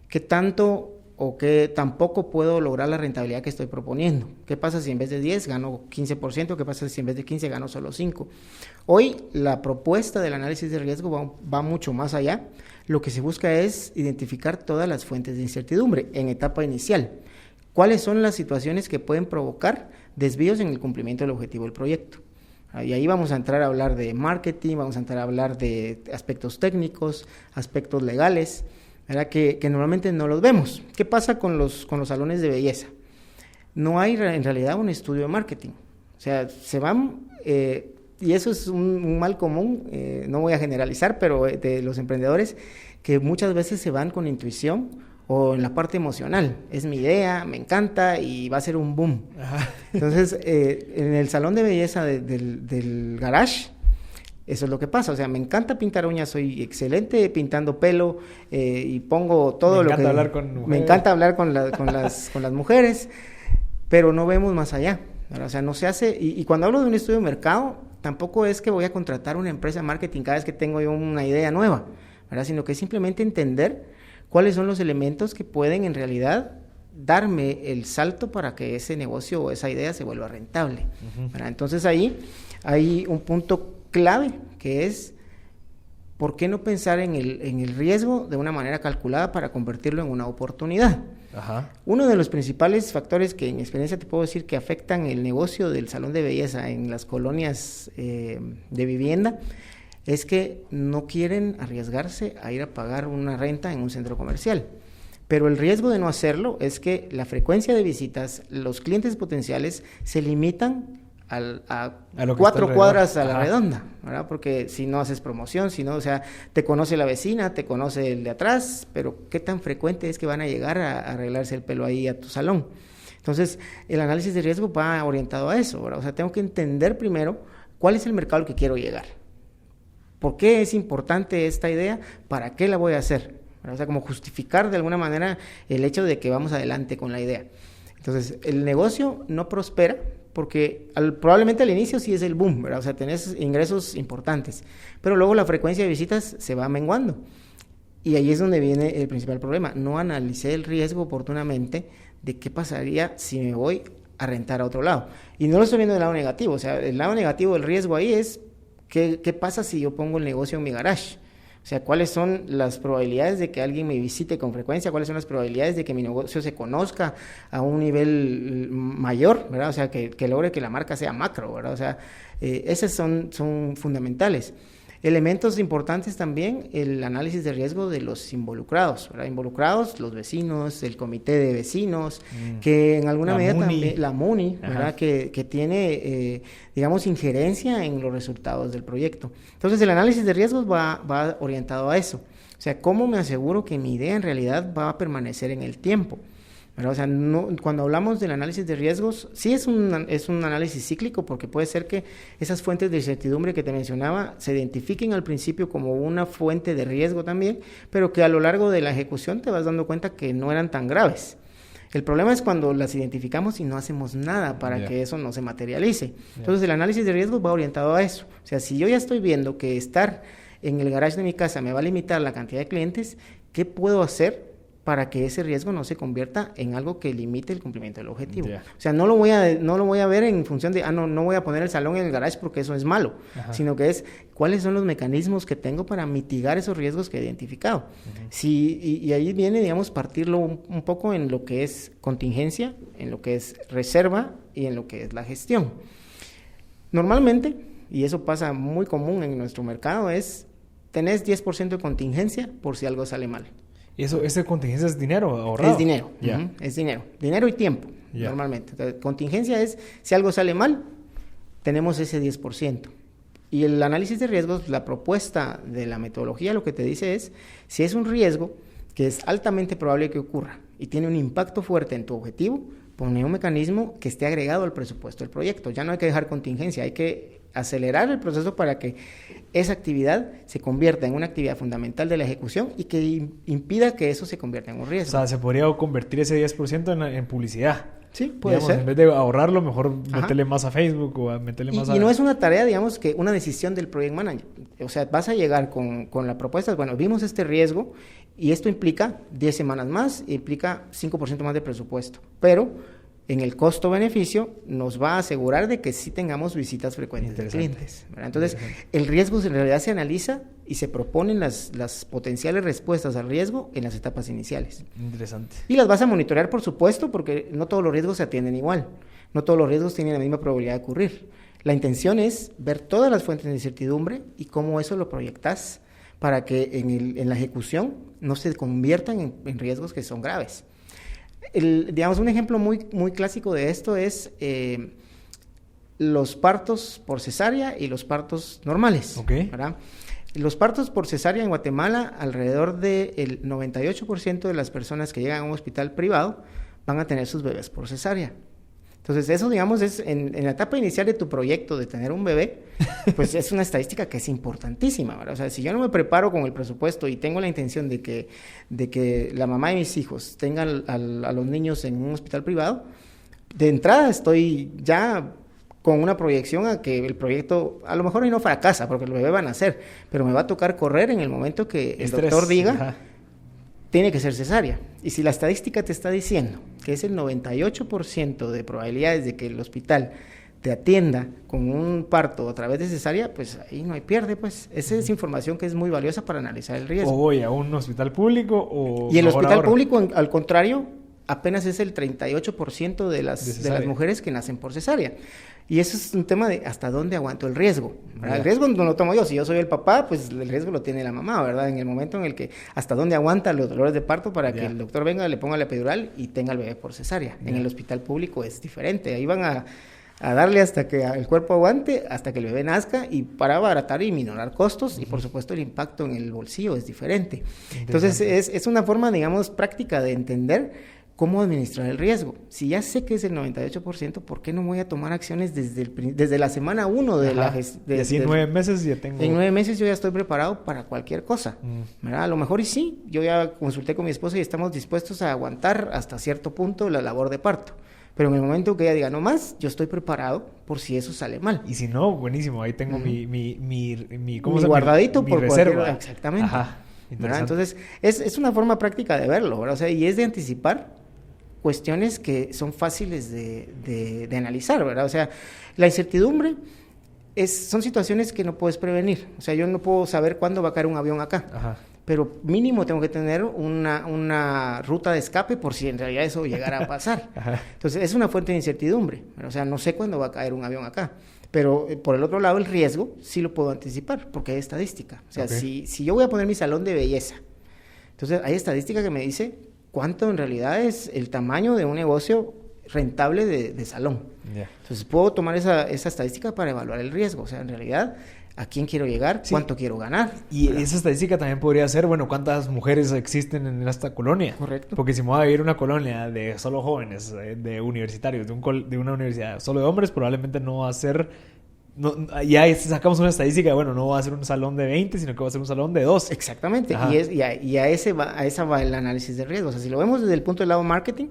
Speaker 2: ¿Qué tanto o qué tampoco puedo lograr la rentabilidad que estoy proponiendo? ¿Qué pasa si en vez de 10 gano 15%? ¿Qué pasa si en vez de 15 gano solo 5%? Hoy la propuesta del análisis de riesgo va mucho más allá. Lo que se busca es identificar todas las fuentes de incertidumbre en etapa inicial. ¿Cuáles son las situaciones que pueden provocar desvíos en el cumplimiento del objetivo del proyecto? Y ahí vamos a entrar a hablar de marketing, vamos a entrar a hablar de aspectos técnicos, aspectos legales, ¿verdad? Que normalmente no los vemos. ¿Qué pasa con los salones de belleza? No hay en realidad un estudio de marketing. O sea, se van... y eso es un mal común, no voy a generalizar, pero de los emprendedores, que muchas veces se van con intuición o en la parte emocional. Es mi idea, me encanta y va a ser un boom. Ajá. Entonces, en el salón de belleza del garage, eso es lo que pasa. O sea, me encanta pintar uñas, soy excelente pintando pelo y pongo todo lo que... Me encanta hablar con las mujeres, pero no vemos más allá. O sea, no se hace... Y cuando hablo de un estudio de mercado, tampoco es que voy a contratar una empresa de marketing cada vez que tengo yo una idea nueva, ¿verdad? Sino que es simplemente entender cuáles son los elementos que pueden en realidad darme el salto para que ese negocio o esa idea se vuelva rentable. ¿Verdad? Entonces ahí hay un punto clave que es ¿por qué no pensar en el riesgo de una manera calculada para convertirlo en una oportunidad? Ajá. Uno de los principales factores que en experiencia te puedo decir que afectan el negocio del salón de belleza en las colonias de vivienda es que no quieren arriesgarse a ir a pagar una renta en un centro comercial. Pero el riesgo de no hacerlo es que la frecuencia de visitas, los clientes potenciales se limitan a 4 cuadras a la redonda, ¿verdad? Porque si no haces promoción, si no, o sea, te conoce la vecina, te conoce el de atrás, pero ¿qué tan frecuente es que van a llegar a arreglarse el pelo ahí a tu salón? Entonces, el análisis de riesgo va orientado a eso, ¿verdad? O sea, tengo que entender primero cuál es el mercado al que quiero llegar. ¿Por qué es importante esta idea? ¿Para qué la voy a hacer? ¿Verdad? O sea, como justificar de alguna manera el hecho de que vamos adelante con la idea. Entonces, el negocio no prospera porque probablemente al inicio sí es el boom, ¿verdad? O sea, tenés ingresos importantes, pero luego la frecuencia de visitas se va menguando. Y ahí es donde viene el principal problema. No analicé el riesgo oportunamente de qué pasaría si me voy a rentar a otro lado. Y no lo estoy viendo del lado negativo. O sea, el lado negativo del riesgo ahí es ¿qué pasa si yo pongo el negocio en mi garage? O sea, ¿cuáles son las probabilidades de que alguien me visite con frecuencia? ¿Cuáles son las probabilidades de que mi negocio se conozca a un nivel mayor, ¿verdad? O sea, que logre que la marca sea macro, ¿verdad? O sea, esos son fundamentales. Elementos importantes también, el análisis de riesgo de los involucrados, ¿verdad? Involucrados, los vecinos, el comité de vecinos, que en alguna medida también, la MUNI, ¿verdad? Que tiene, digamos, injerencia en los resultados del proyecto. Entonces, el análisis de riesgos va orientado a eso. O sea, ¿cómo me aseguro que mi idea en realidad va a permanecer en el tiempo? ¿Verdad? O sea, cuando hablamos del análisis de riesgos, sí es un análisis cíclico porque puede ser que esas fuentes de incertidumbre que te mencionaba se identifiquen al principio como una fuente de riesgo también, pero que a lo largo de la ejecución te vas dando cuenta que no eran tan graves. El problema es cuando las identificamos y no hacemos nada para que eso no se materialice. Entonces, el análisis de riesgos va orientado a eso. O sea, si yo ya estoy viendo que estar en el garage de mi casa me va a limitar la cantidad de clientes, ¿qué puedo hacer para que ese riesgo no se convierta en algo que limite el cumplimiento del objetivo? O sea, no lo voy a ver en función de, no voy a poner el salón en el garage porque eso es malo, sino que es cuáles son los mecanismos que tengo para mitigar esos riesgos que he identificado. Y ahí viene, digamos, partirlo un poco en lo que es contingencia, en lo que es reserva y en lo que es la gestión. Normalmente, y eso pasa muy común en nuestro mercado, tenés 10% de contingencia por si algo sale mal.
Speaker 1: ¿Esa contingencia es dinero ahorrado?
Speaker 2: Es dinero, es dinero. Dinero y tiempo, normalmente. Entonces, contingencia es, si algo sale mal, tenemos ese 10%. Y el análisis de riesgos, la propuesta de la metodología, lo que te dice es, si es un riesgo que es altamente probable que ocurra y tiene un impacto fuerte en tu objetivo, pone un mecanismo que esté agregado al presupuesto del proyecto. Ya no hay que dejar contingencia, hay que acelerar el proceso para que esa actividad se convierta en una actividad fundamental de la ejecución y que impida que eso se convierta en un riesgo.
Speaker 1: O sea, se podría convertir ese 10% en publicidad.
Speaker 2: Sí, puede ser.
Speaker 1: En vez de ahorrarlo, mejor meterle más a Facebook o meterle más a...
Speaker 2: Y no es una tarea, digamos, que una decisión del project manager. O sea, vas a llegar con la propuesta, bueno, vimos este riesgo y esto implica 10 semanas más, implica 5% más de presupuesto. Pero en el costo-beneficio nos va a asegurar de que sí tengamos visitas frecuentes de clientes, ¿verdad? Entonces, el riesgo en realidad se analiza y se proponen las potenciales respuestas al riesgo en las etapas iniciales.
Speaker 1: Interesante.
Speaker 2: Y las vas a monitorear, por supuesto, porque no todos los riesgos se atienden igual. No todos los riesgos tienen la misma probabilidad de ocurrir. La intención es ver todas las fuentes de incertidumbre y cómo eso lo proyectas para que en la ejecución no se conviertan en riesgos que son graves. Digamos, un ejemplo muy, muy clásico de esto es los partos por cesárea y los partos normales, ¿verdad? Los partos por cesárea en Guatemala, alrededor del 98% de las personas que llegan a un hospital privado van a tener sus bebés por cesárea. Entonces, eso, digamos, es en la etapa inicial de tu proyecto de tener un bebé, pues es una estadística que es importantísima, ¿verdad? O sea, si yo no me preparo con el presupuesto y tengo la intención de que la mamá de mis hijos tengan a los niños en un hospital privado, de entrada estoy ya con una proyección a que el proyecto a lo mejor no fracasa, porque el bebé va a nacer, pero me va a tocar correr en el momento que el doctor diga... tiene que ser cesárea. Y si la estadística te está diciendo que es el 98% de probabilidades de que el hospital te atienda con un parto a través de cesárea, pues ahí no hay pierde, pues. Esa es información que es muy valiosa para analizar el riesgo.
Speaker 1: O voy a un hospital público o...
Speaker 2: Y el hospital público, al contrario, apenas es el 38% de las mujeres que nacen por cesárea. Y eso es un tema de hasta dónde aguanto el riesgo, ¿verdad? El riesgo no lo tomo yo. Si yo soy el papá, pues el riesgo lo tiene la mamá, ¿verdad? En el momento en el que hasta dónde aguanta los dolores de parto para que el doctor venga, le ponga la epidural y tenga el bebé por cesárea. En el hospital público es diferente. Ahí van a darle hasta que el cuerpo aguante, hasta que el bebé nazca, y para abaratar y minorar costos, y por supuesto el impacto en el bolsillo es diferente. Entonces es una forma, digamos, práctica de entender cómo administrar el riesgo. Si ya sé que es el 98%, ¿por qué no voy a tomar acciones desde la semana 1 de la gestión?
Speaker 1: Y así en 9 meses ya tengo...
Speaker 2: En 9 meses yo ya estoy preparado para cualquier cosa, ¿verdad? A lo mejor y sí, yo ya consulté con mi esposa y estamos dispuestos a aguantar hasta cierto punto la labor de parto. Pero en el momento que ella diga no más, yo estoy preparado por si eso sale mal.
Speaker 1: Y si no, buenísimo, ahí tengo mi
Speaker 2: guardadito
Speaker 1: mi
Speaker 2: por
Speaker 1: reserva.
Speaker 2: Cualquier... Exactamente. ¿Verdad? Entonces, es una forma práctica de verlo, ¿verdad? O sea, y es de anticipar cuestiones que son fáciles de analizar, ¿verdad? O sea, la incertidumbre son situaciones que no puedes prevenir. O sea, yo no puedo saber cuándo va a caer un avión acá. Pero mínimo tengo que tener una ruta de escape por si en realidad eso llegara a pasar. Entonces, es una fuente de incertidumbre. O sea, no sé cuándo va a caer un avión acá. Pero por el otro lado, el riesgo sí lo puedo anticipar porque hay estadística. O sea, si yo voy a poner mi salón de belleza, entonces hay estadística que me dice cuánto en realidad es el tamaño de un negocio rentable de salón. Entonces, puedo tomar esa estadística para evaluar el riesgo. O sea, en realidad... ¿a quién quiero llegar? ¿Cuánto quiero ganar?
Speaker 1: Y esa estadística también podría ser, bueno, ¿cuántas mujeres existen en esta colonia?
Speaker 2: Correcto.
Speaker 1: Porque si me voy a vivir en una colonia de solo jóvenes, de universitarios, de una universidad solo de hombres, probablemente no va a ser... ya sacamos una estadística, bueno, no va a ser un salón de 20, sino que va a ser un salón de 2.
Speaker 2: Exactamente. Y a esa va el análisis de riesgo. O sea, si lo vemos desde el punto del lado marketing,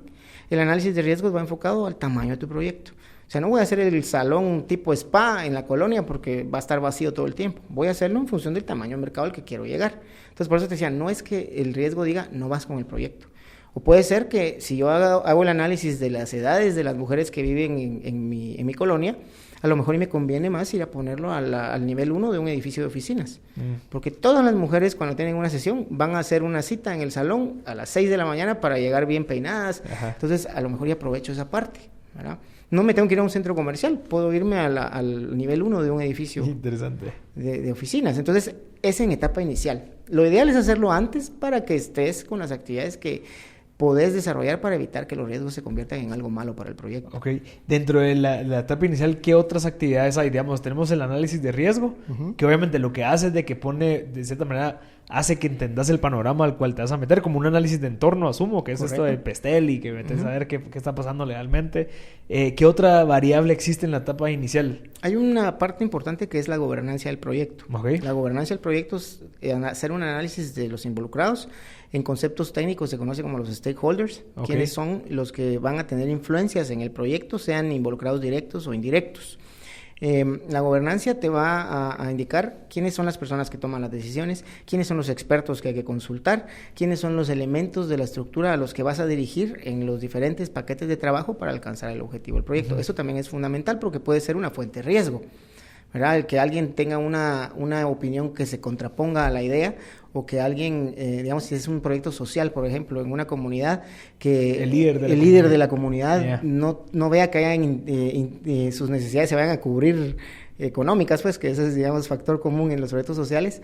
Speaker 2: El análisis de riesgos va enfocado al tamaño de tu proyecto. O sea, no voy a hacer el salón tipo spa en la colonia porque va a estar vacío todo el tiempo. Voy a hacerlo en función del tamaño del mercado al que quiero llegar. Entonces, por eso te decía, no es que el riesgo diga, no vas con el proyecto. O puede ser que si yo hago el análisis de las edades de las mujeres que viven en mi colonia, a lo mejor me conviene más ir a ponerlo al nivel 1 de un edificio de oficinas. Porque todas las mujeres cuando tienen una sesión van a hacer una cita en el salón a las 6 de la mañana para llegar bien peinadas. Ajá. Entonces, a lo mejor ya aprovecho esa parte, ¿verdad? No me tengo que ir a un centro comercial, puedo irme al nivel 1 de un edificio.
Speaker 1: Interesante.
Speaker 2: De oficinas. Entonces, es en etapa inicial. Lo ideal es hacerlo antes para que estés con las actividades que podés desarrollar para evitar que los riesgos se conviertan en algo malo para el proyecto.
Speaker 1: Ok. Dentro de la etapa inicial, ¿qué otras actividades hay? Digamos, tenemos el análisis de riesgo, que obviamente lo que hace es de que pone, de cierta manera, hace que entendas el panorama al cual te vas a meter, como un análisis de entorno, asumo, que es esto del PESTEL y que metes a ver qué está pasando legalmente. ¿Qué otra variable existe en la etapa inicial?
Speaker 2: Hay una parte importante que es la gobernancia del proyecto.
Speaker 1: Okay.
Speaker 2: La gobernancia del proyecto es hacer un análisis de los involucrados. En conceptos técnicos se conoce como los stakeholders, quienes son los que van a tener influencias en el proyecto, sean involucrados directos o indirectos. La gobernancia te va a indicar quiénes son las personas que toman las decisiones, quiénes son los expertos que hay que consultar, quiénes son los elementos de la estructura a los que vas a dirigir en los diferentes paquetes de trabajo para alcanzar el objetivo del proyecto. Eso también es fundamental porque puede ser una fuente de riesgo, ¿verdad? El que alguien tenga una opinión que se contraponga a la idea, o que alguien, digamos, si es un proyecto social, por ejemplo, en una comunidad, que el líder de la comunidad no vea que hayan sus necesidades se vayan a cubrir económicas, pues, que ese es, digamos, factor común en los proyectos sociales,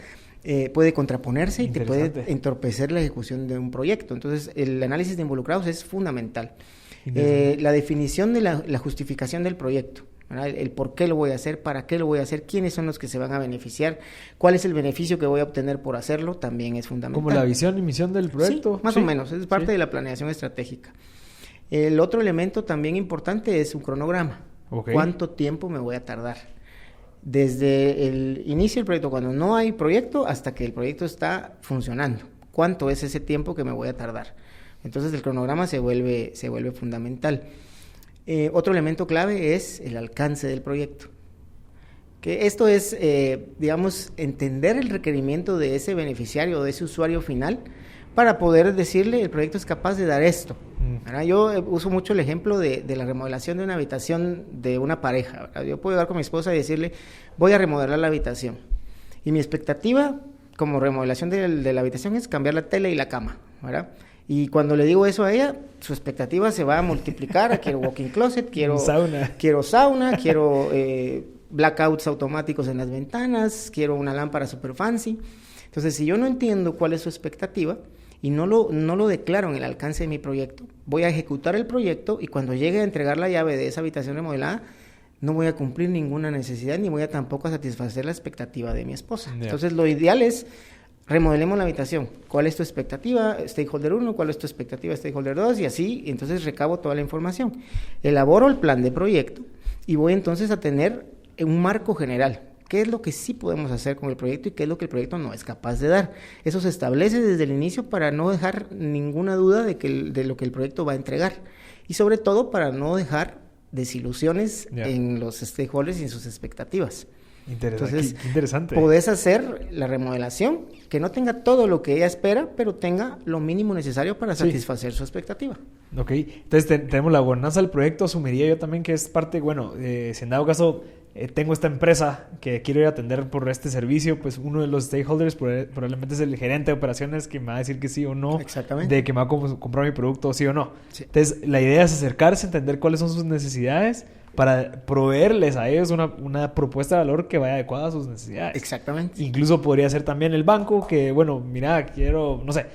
Speaker 2: puede contraponerse y te puede entorpecer la ejecución de un proyecto. Entonces, el análisis de involucrados es fundamental. La definición de la justificación del proyecto, ¿verdad? El por qué lo voy a hacer, para qué lo voy a hacer, quiénes son los que se van a beneficiar, cuál es el beneficio que voy a obtener por hacerlo, también es fundamental.
Speaker 1: ¿Como la visión y misión del proyecto?
Speaker 2: Sí, más o menos, es parte de la planeación estratégica. El otro elemento también importante es un cronograma. ¿Cuánto tiempo me voy a tardar? Desde el inicio del proyecto, cuando no hay proyecto, hasta que el proyecto está funcionando. ¿Cuánto es ese tiempo que me voy a tardar? Entonces el cronograma se vuelve fundamental. Otro elemento clave es el alcance del proyecto. Que esto es, digamos, entender el requerimiento de ese beneficiario o de ese usuario final para poder decirle, el proyecto es capaz de dar esto. Yo uso mucho el ejemplo de la remodelación de una habitación de una pareja, ¿verdad? Yo puedo llegar con mi esposa y decirle, voy a remodelar la habitación. Y mi expectativa como remodelación de la habitación es cambiar la tele y la cama, ¿verdad? Y cuando le digo eso a ella, su expectativa se va a multiplicar. Quiero walk-in closet, quiero sauna, quiero blackouts automáticos en las ventanas, quiero una lámpara super fancy. Entonces, si yo no entiendo cuál es su expectativa y no lo declaro en el alcance de mi proyecto, voy a ejecutar el proyecto y cuando llegue a entregar la llave de esa habitación remodelada, no voy a cumplir ninguna necesidad ni voy a tampoco a satisfacer la expectativa de mi esposa. Entonces, lo ideal es remodelemos la habitación. ¿Cuál es tu expectativa, stakeholder 1? ¿Cuál es tu expectativa, stakeholder 2? Y así, entonces recabo toda la información. Elaboro el plan de proyecto y voy entonces a tener un marco general. ¿Qué es lo que sí podemos hacer con el proyecto y qué es lo que el proyecto no es capaz de dar? Eso se establece desde el inicio para no dejar ninguna duda de lo que el proyecto va a entregar. Y sobre todo para no dejar desilusiones en los stakeholders y en sus expectativas. Entonces,
Speaker 1: qué interesante.
Speaker 2: Podés hacer la remodelación que no tenga todo lo que ella espera, pero tenga lo mínimo necesario para satisfacer su expectativa.
Speaker 1: Ok, entonces tenemos la gobernanza del proyecto. Asumiría yo también que es parte, bueno, si en dado caso tengo esta empresa que quiero ir a atender por este servicio, pues uno de los stakeholders probablemente es el gerente de operaciones que me va a decir que sí o no.
Speaker 2: Exactamente.
Speaker 1: De que me va a comprar mi producto sí o no.
Speaker 2: Sí.
Speaker 1: Entonces la idea es acercarse, entender cuáles son sus necesidades para proveerles a ellos una propuesta de valor que vaya adecuada a sus necesidades.
Speaker 2: Exactamente.
Speaker 1: Incluso podría ser también el banco que, bueno, mira, quiero, no sé,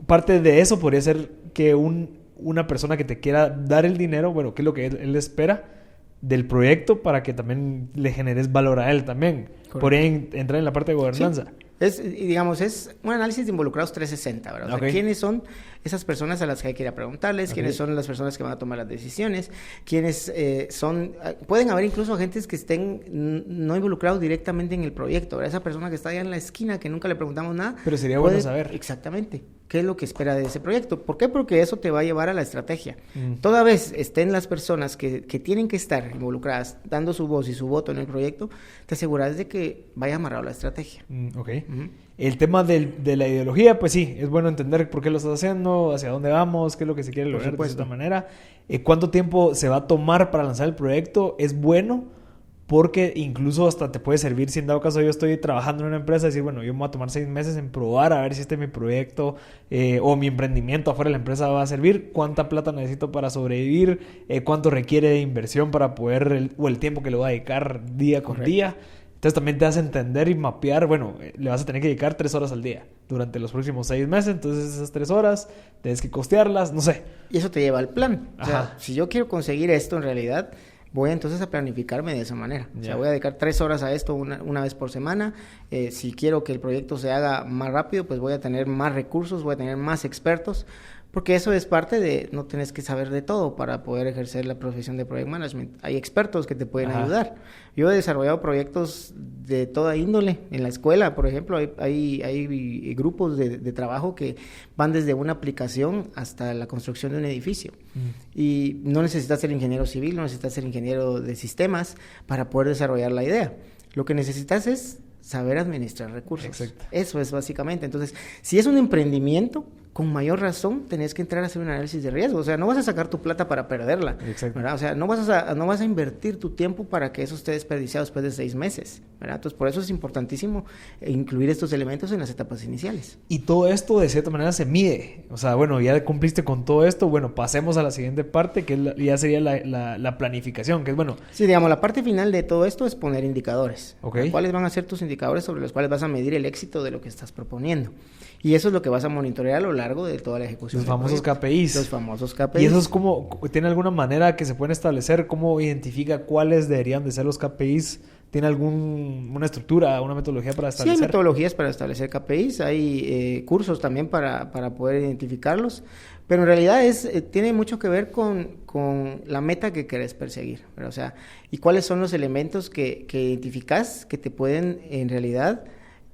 Speaker 1: parte de eso podría ser que una persona que te quiera dar el dinero, bueno, qué es lo que él espera del proyecto para que también le generes valor a él también. Correcto. Podría entrar en la parte de gobernanza.
Speaker 2: Sí. Es un análisis de involucrados 360, ¿verdad? O sea, ¿quiénes son esas personas a las que hay que ir a preguntarles, quiénes son las personas que van a tomar las decisiones, quiénes pueden haber incluso agentes que estén no involucrados directamente en el proyecto, ¿verdad? Esa persona que está allá en la esquina, que nunca le preguntamos nada.
Speaker 1: Pero sería bueno saber.
Speaker 2: Exactamente. ¿Qué es lo que espera de ese proyecto? ¿Por qué? Porque eso te va a llevar a la estrategia. Toda vez estén las personas que tienen que estar involucradas, dando su voz y su voto en el proyecto, te aseguras de que vaya amarrado la estrategia.
Speaker 1: Ok. El tema de la ideología, pues sí, es bueno entender por qué lo estás haciendo, hacia dónde vamos, qué es lo que se quiere lograr de esta manera. ¿Cuánto tiempo se va a tomar para lanzar el proyecto? Es bueno porque incluso hasta te puede servir si en dado caso yo estoy trabajando en una empresa, decir, bueno, yo me voy a tomar 6 meses en probar a ver si este mi proyecto o mi emprendimiento afuera de la empresa va a servir, cuánta plata necesito para sobrevivir, cuánto requiere de inversión para poder, o el tiempo que le voy a dedicar día con día. Entonces también te hace entender y mapear, bueno, le vas a tener que dedicar 3 horas al día durante los próximos 6 meses, entonces esas 3 horas tienes que costearlas, no sé.
Speaker 2: Y eso te lleva al plan. O sea, si yo quiero conseguir esto en realidad, voy entonces a planificarme de esa manera. O sea, voy a dedicar 3 horas a esto una vez por semana. Si quiero que el proyecto se haga más rápido, pues voy a tener más recursos, voy a tener más expertos, porque eso es parte de no tienes que saber de todo para poder ejercer la profesión de Project Management. Hay expertos que te pueden ayudar. Yo he desarrollado proyectos de toda índole. En la escuela, por ejemplo, hay grupos de trabajo que van desde una aplicación hasta la construcción de un edificio. Y no necesitas ser ingeniero civil, no necesitas ser ingeniero de sistemas para poder desarrollar la idea. Lo que necesitas es saber administrar recursos. Exacto. Eso es básicamente. Entonces, si es un emprendimiento, con mayor razón tenés que entrar a hacer un análisis de riesgo. O sea, no vas a sacar tu plata para perderla. Exacto. ¿Verdad? O sea, no vas a invertir tu tiempo para que eso esté desperdiciado después de 6 meses. ¿Verdad? Entonces, por eso es importantísimo incluir estos elementos en las etapas iniciales.
Speaker 1: Y todo esto, de cierta manera, se mide. O sea, bueno, ya cumpliste con todo esto. Bueno, pasemos a la siguiente parte, que ya sería la planificación, que es bueno.
Speaker 2: Sí, digamos, la parte final de todo esto es poner indicadores.
Speaker 1: Okay.
Speaker 2: ¿Cuáles van a ser tus indicadores sobre los cuales vas a medir el éxito de lo que estás proponiendo? Y eso es lo que vas a monitorear a lo largo de toda la ejecución.
Speaker 1: Los famosos KPIs.
Speaker 2: Los famosos KPIs.
Speaker 1: ¿Y eso es como, tiene alguna manera que se pueden establecer? ¿Cómo identifica cuáles deberían de ser los KPIs? ¿Tiene alguna estructura, una metodología para establecer?
Speaker 2: Sí, hay metodologías para establecer KPIs. Hay cursos también para poder identificarlos. Pero en realidad tiene mucho que ver con la meta que querés perseguir, ¿verdad? O sea, y cuáles son los elementos que identificás que te pueden, en realidad,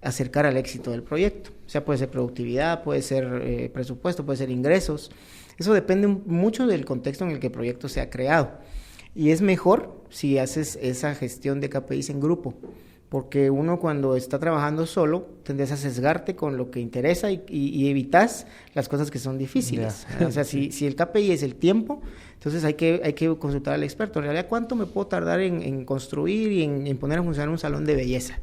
Speaker 2: acercar al éxito del proyecto. O sea, puede ser productividad, puede ser presupuesto, puede ser ingresos. Eso depende mucho del contexto en el que el proyecto se ha creado. Y es mejor si haces esa gestión de KPIs en grupo, porque uno cuando está trabajando solo tendés a sesgarte con lo que interesa y evitas las cosas que son difíciles. O sea, si el KPI es el tiempo, entonces hay que consultar al experto. En realidad, ¿cuánto me puedo tardar en construir y en poner a funcionar un salón de belleza?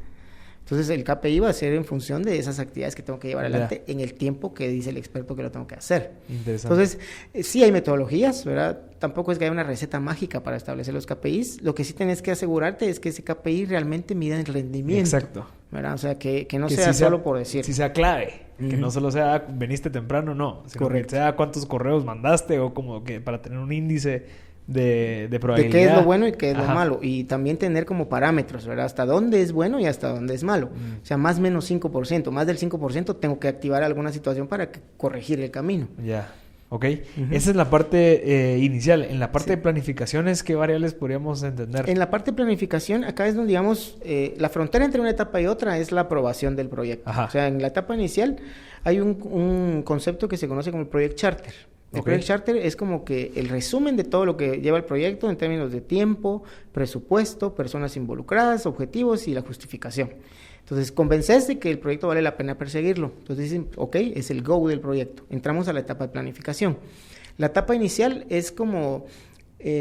Speaker 2: Entonces, el KPI va a ser en función de esas actividades que tengo que llevar adelante en el tiempo que dice el experto que lo tengo que hacer. Entonces, sí hay metodologías, ¿verdad? Tampoco es que haya una receta mágica para establecer los KPIs. Lo que sí tenés que asegurarte es que ese KPI realmente mida el rendimiento.
Speaker 1: Exacto.
Speaker 2: ¿Verdad? O sea, que no sea solo por decir.
Speaker 1: Sí sea clave. Que no solo sea veniste temprano, no. Sino que sea cuántos correos mandaste o como que para tener un índice de probabilidad.
Speaker 2: De qué es lo bueno y qué es lo malo. Y también tener como parámetros, ¿verdad? Hasta dónde es bueno y hasta dónde es malo. O sea, más o menos 5%. Más del 5% tengo que activar alguna situación para corregir el camino.
Speaker 1: Ya. Ok. Esa es la parte inicial. En la parte de planificaciones, ¿qué variables podríamos entender?
Speaker 2: En la parte de planificación, acá es donde, digamos, la frontera entre una etapa y otra es la aprobación del proyecto. O sea, en la etapa inicial hay un concepto que se conoce como el Project Charter. El Project Charter es como que el resumen de todo lo que lleva el proyecto en términos de tiempo, presupuesto, personas involucradas, objetivos y la justificación. Entonces, convences de que el proyecto vale la pena perseguirlo. Entonces dicen, ok, es el go del proyecto. Entramos a la etapa de planificación. La etapa inicial es como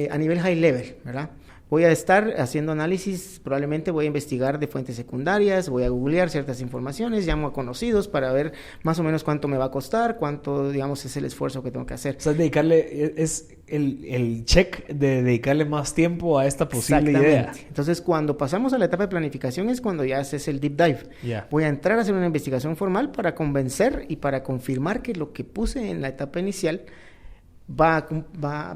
Speaker 2: a nivel high level, ¿verdad? Voy a estar haciendo análisis, probablemente voy a investigar de fuentes secundarias, voy a googlear ciertas informaciones, llamo a conocidos para ver más o menos cuánto me va a costar, cuánto, digamos, es el esfuerzo que tengo que hacer.
Speaker 1: O sea, es el check de dedicarle más tiempo a esta posible idea.
Speaker 2: Entonces, cuando pasamos a la etapa de planificación es cuando ya haces el deep dive. Voy a entrar a hacer una investigación formal para convencer y para confirmar que lo que puse en la etapa inicial va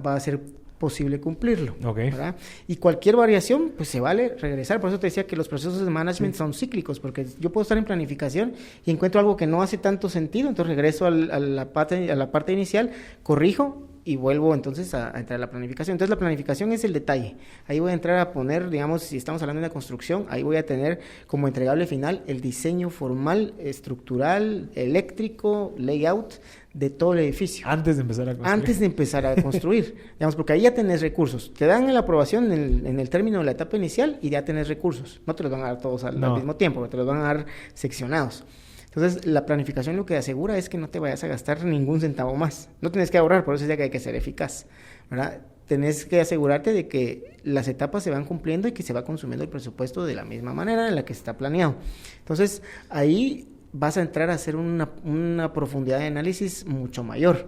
Speaker 2: a ser posible cumplirlo.
Speaker 1: Okay.
Speaker 2: ¿Verdad? Y cualquier variación, pues se vale regresar. Por eso te decía que los procesos de management son cíclicos, porque yo puedo estar en planificación y encuentro algo que no hace tanto sentido, entonces regreso a la parte inicial, corrijo y vuelvo entonces a entrar a la planificación. Entonces la planificación es el detalle. Ahí voy a entrar a poner, digamos, si estamos hablando de una construcción, ahí voy a tener como entregable final el diseño formal, estructural, eléctrico, layout de todo el edificio.
Speaker 1: Antes de empezar a construir.
Speaker 2: Antes de empezar a construir, digamos, porque ahí ya tenés recursos. Te dan la aprobación en el término de la etapa inicial y ya tenés recursos. No te los van a dar todos al mismo tiempo, te los van a dar seccionados. Entonces, la planificación lo que asegura es que no te vayas a gastar ningún centavo más. No tienes que ahorrar, por eso es que hay que ser eficaz, ¿verdad? Tenés que asegurarte de que las etapas se van cumpliendo y que se va consumiendo el presupuesto de la misma manera en la que está planeado. Entonces, ahí vas a entrar a hacer una profundidad de análisis mucho mayor,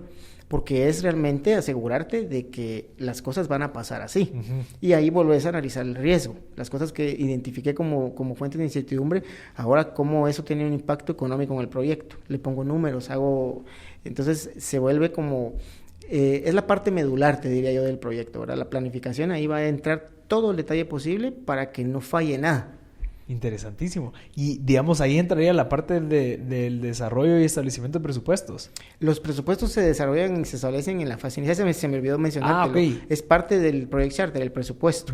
Speaker 2: porque es realmente asegurarte de que las cosas van a pasar así. Uh-huh. Y ahí volvés a analizar el riesgo. Las cosas que identifiqué como fuentes de incertidumbre, ahora cómo eso tiene un impacto económico en el proyecto. Le pongo números, entonces se vuelve como... es la parte medular, te diría yo, del proyecto, ¿verdad? La planificación, ahí va a entrar todo el detalle posible para que no falle nada.
Speaker 1: Interesantísimo. Y, digamos, ahí entraría la parte del desarrollo y establecimiento de presupuestos.
Speaker 2: Los presupuestos se desarrollan y se establecen en la fase inicial. Se me olvidó mencionártelo.
Speaker 1: Okay.
Speaker 2: Es parte del Project Charter, el presupuesto.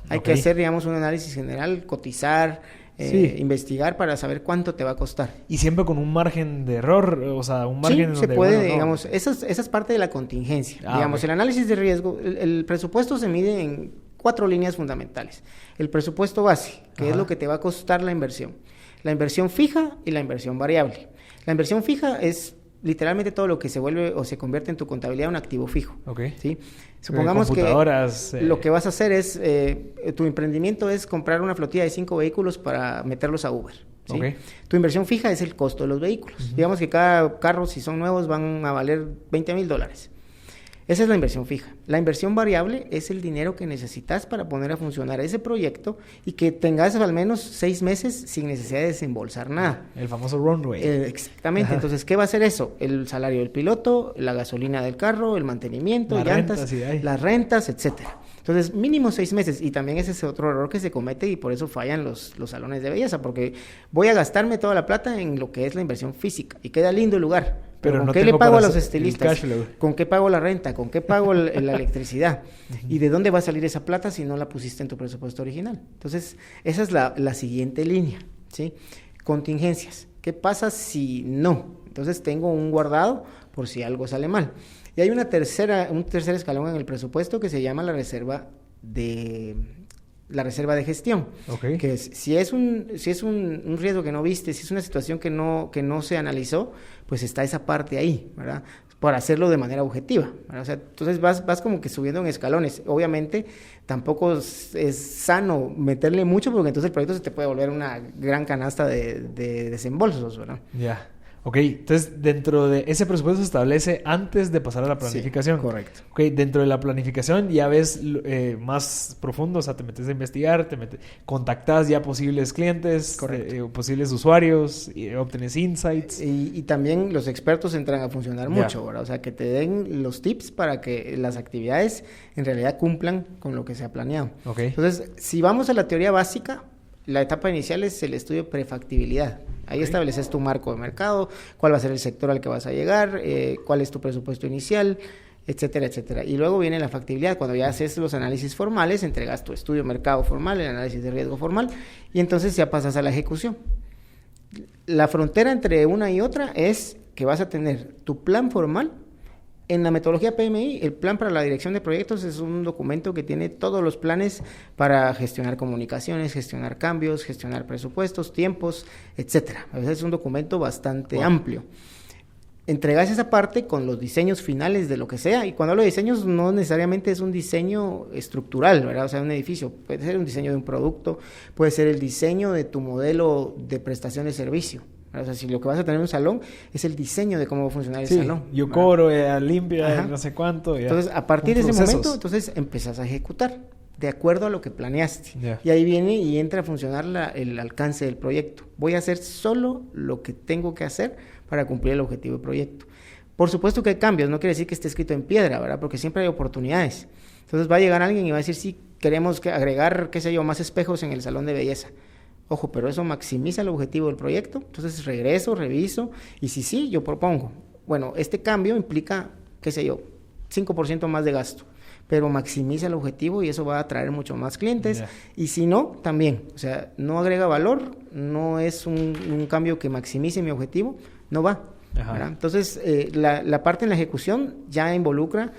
Speaker 2: Hay que hacer, digamos, un análisis general, cotizar, investigar para saber cuánto te va a costar.
Speaker 1: Y siempre con un margen de error, o sea, un margen
Speaker 2: donde... se puede, digamos, esa es parte de la contingencia. Digamos, el análisis de riesgo, el presupuesto se mide en 4 líneas fundamentales. El presupuesto base, que es lo que te va a costar la inversión fija y la inversión variable. La inversión fija es literalmente todo lo que se vuelve o se convierte en tu contabilidad un activo fijo. ¿Sí? Supongamos que lo que vas a hacer es, tu emprendimiento es comprar una flotilla de 5 vehículos para meterlos a Uber. ¿Sí? Tu inversión fija es el costo de los vehículos. Uh-huh. Digamos que cada carro, si son nuevos, van a valer $20,000. Esa es la inversión fija. La inversión variable es el dinero que necesitas para poner a funcionar ese proyecto y que tengas al menos 6 meses sin necesidad de desembolsar nada.
Speaker 1: El famoso runway.
Speaker 2: Exactamente. Ajá. Entonces, ¿qué va a hacer eso? El salario del piloto, la gasolina del carro, el mantenimiento, llantas, las rentas, etcétera. Entonces, mínimo 6 meses. Y también ese es otro error que se comete y por eso fallan los salones de belleza, porque voy a gastarme toda la plata en lo que es la inversión física y queda lindo el lugar. Pero ¿con qué le pago a los estilistas? ¿Con qué pago la renta? ¿Con qué pago la electricidad? Uh-huh. ¿Y de dónde va a salir esa plata si no la pusiste en tu presupuesto original? Entonces, esa es la siguiente línea, ¿sí? Contingencias. ¿Qué pasa si no? Entonces, tengo un guardado por si algo sale mal. Y hay un tercer escalón en el presupuesto que se llama la reserva de gestión, que es, si es un riesgo que no viste, si es una situación que no se analizó, pues está esa parte ahí, ¿verdad? Para hacerlo de manera objetiva, ¿verdad? O sea, entonces vas como que subiendo en escalones. Obviamente tampoco es sano meterle mucho porque entonces el proyecto se te puede volver una gran canasta de desembolsos, ¿verdad?
Speaker 1: Ya. Ok, entonces dentro de ese presupuesto se establece antes de pasar a la planificación.
Speaker 2: Sí, correcto.
Speaker 1: Ok, dentro de la planificación ya ves más profundo, o sea, te metes a investigar, contactas ya posibles clientes, posibles usuarios, obtienes insights.
Speaker 2: Y también los expertos entran a funcionar mucho, ¿verdad? O sea, que te den los tips para que las actividades en realidad cumplan con lo que se ha planeado.
Speaker 1: Okay.
Speaker 2: Entonces, si vamos a la teoría básica, la etapa inicial es el estudio de prefactibilidad. Ahí estableces tu marco de mercado, cuál va a ser el sector al que vas a llegar, cuál es tu presupuesto inicial, etcétera, etcétera. Y luego viene la factibilidad. Cuando ya haces los análisis formales, entregas tu estudio de mercado formal, el análisis de riesgo formal, y entonces ya pasas a la ejecución. La frontera entre una y otra es que vas a tener tu plan formal. En la metodología PMI, el plan para la dirección de proyectos es un documento que tiene todos los planes para gestionar comunicaciones, gestionar cambios, gestionar presupuestos, tiempos, etcétera. A veces es un documento bastante amplio. Entregas esa parte con los diseños finales de lo que sea, y cuando hablo de diseños no necesariamente es un diseño estructural, ¿verdad? O sea, un edificio, puede ser un diseño de un producto, puede ser el diseño de tu modelo de prestación de servicio. O sea, si lo que vas a tener en un salón es el diseño de cómo va a funcionar el salón.
Speaker 1: Yo cobro, limpia, no sé cuánto. Ya.
Speaker 2: Entonces, a partir de ese momento, entonces empezás a ejecutar de acuerdo a lo que planeaste.
Speaker 1: Yeah.
Speaker 2: Y ahí viene y entra a funcionar el alcance del proyecto. Voy a hacer solo lo que tengo que hacer para cumplir el objetivo del proyecto. Por supuesto que hay cambios, no quiere decir que esté escrito en piedra, ¿verdad? Porque siempre hay oportunidades. Entonces va a llegar alguien y va a decir, sí, queremos agregar, qué sé yo, más espejos en el salón de belleza. Ojo, pero eso maximiza el objetivo del proyecto. Entonces regreso, reviso, y si sí, yo propongo, bueno, este cambio implica, qué sé yo, 5% más de gasto, pero maximiza el objetivo y eso va a atraer mucho más clientes. Yeah. Y si no, también, o sea, no agrega valor, no es un cambio que maximice mi objetivo, no va. Entonces, la parte en la ejecución ya involucra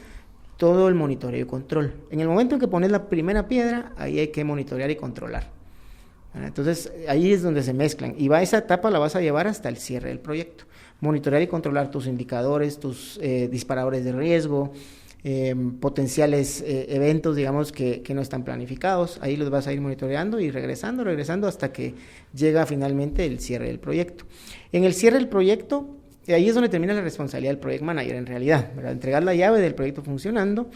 Speaker 2: todo el monitoreo y control. En el momento en que pones la primera piedra, ahí hay que monitorear y controlar. Entonces, ahí es donde se mezclan. Y esa etapa la vas a llevar hasta el cierre del proyecto. Monitorear y controlar tus indicadores, tus disparadores de riesgo, potenciales eventos, digamos, que no están planificados. Ahí los vas a ir monitoreando y regresando hasta que llega finalmente el cierre del proyecto. En el cierre del proyecto, ahí es donde termina la responsabilidad del project manager en realidad, ¿verdad? Entregar la llave del proyecto funcionando,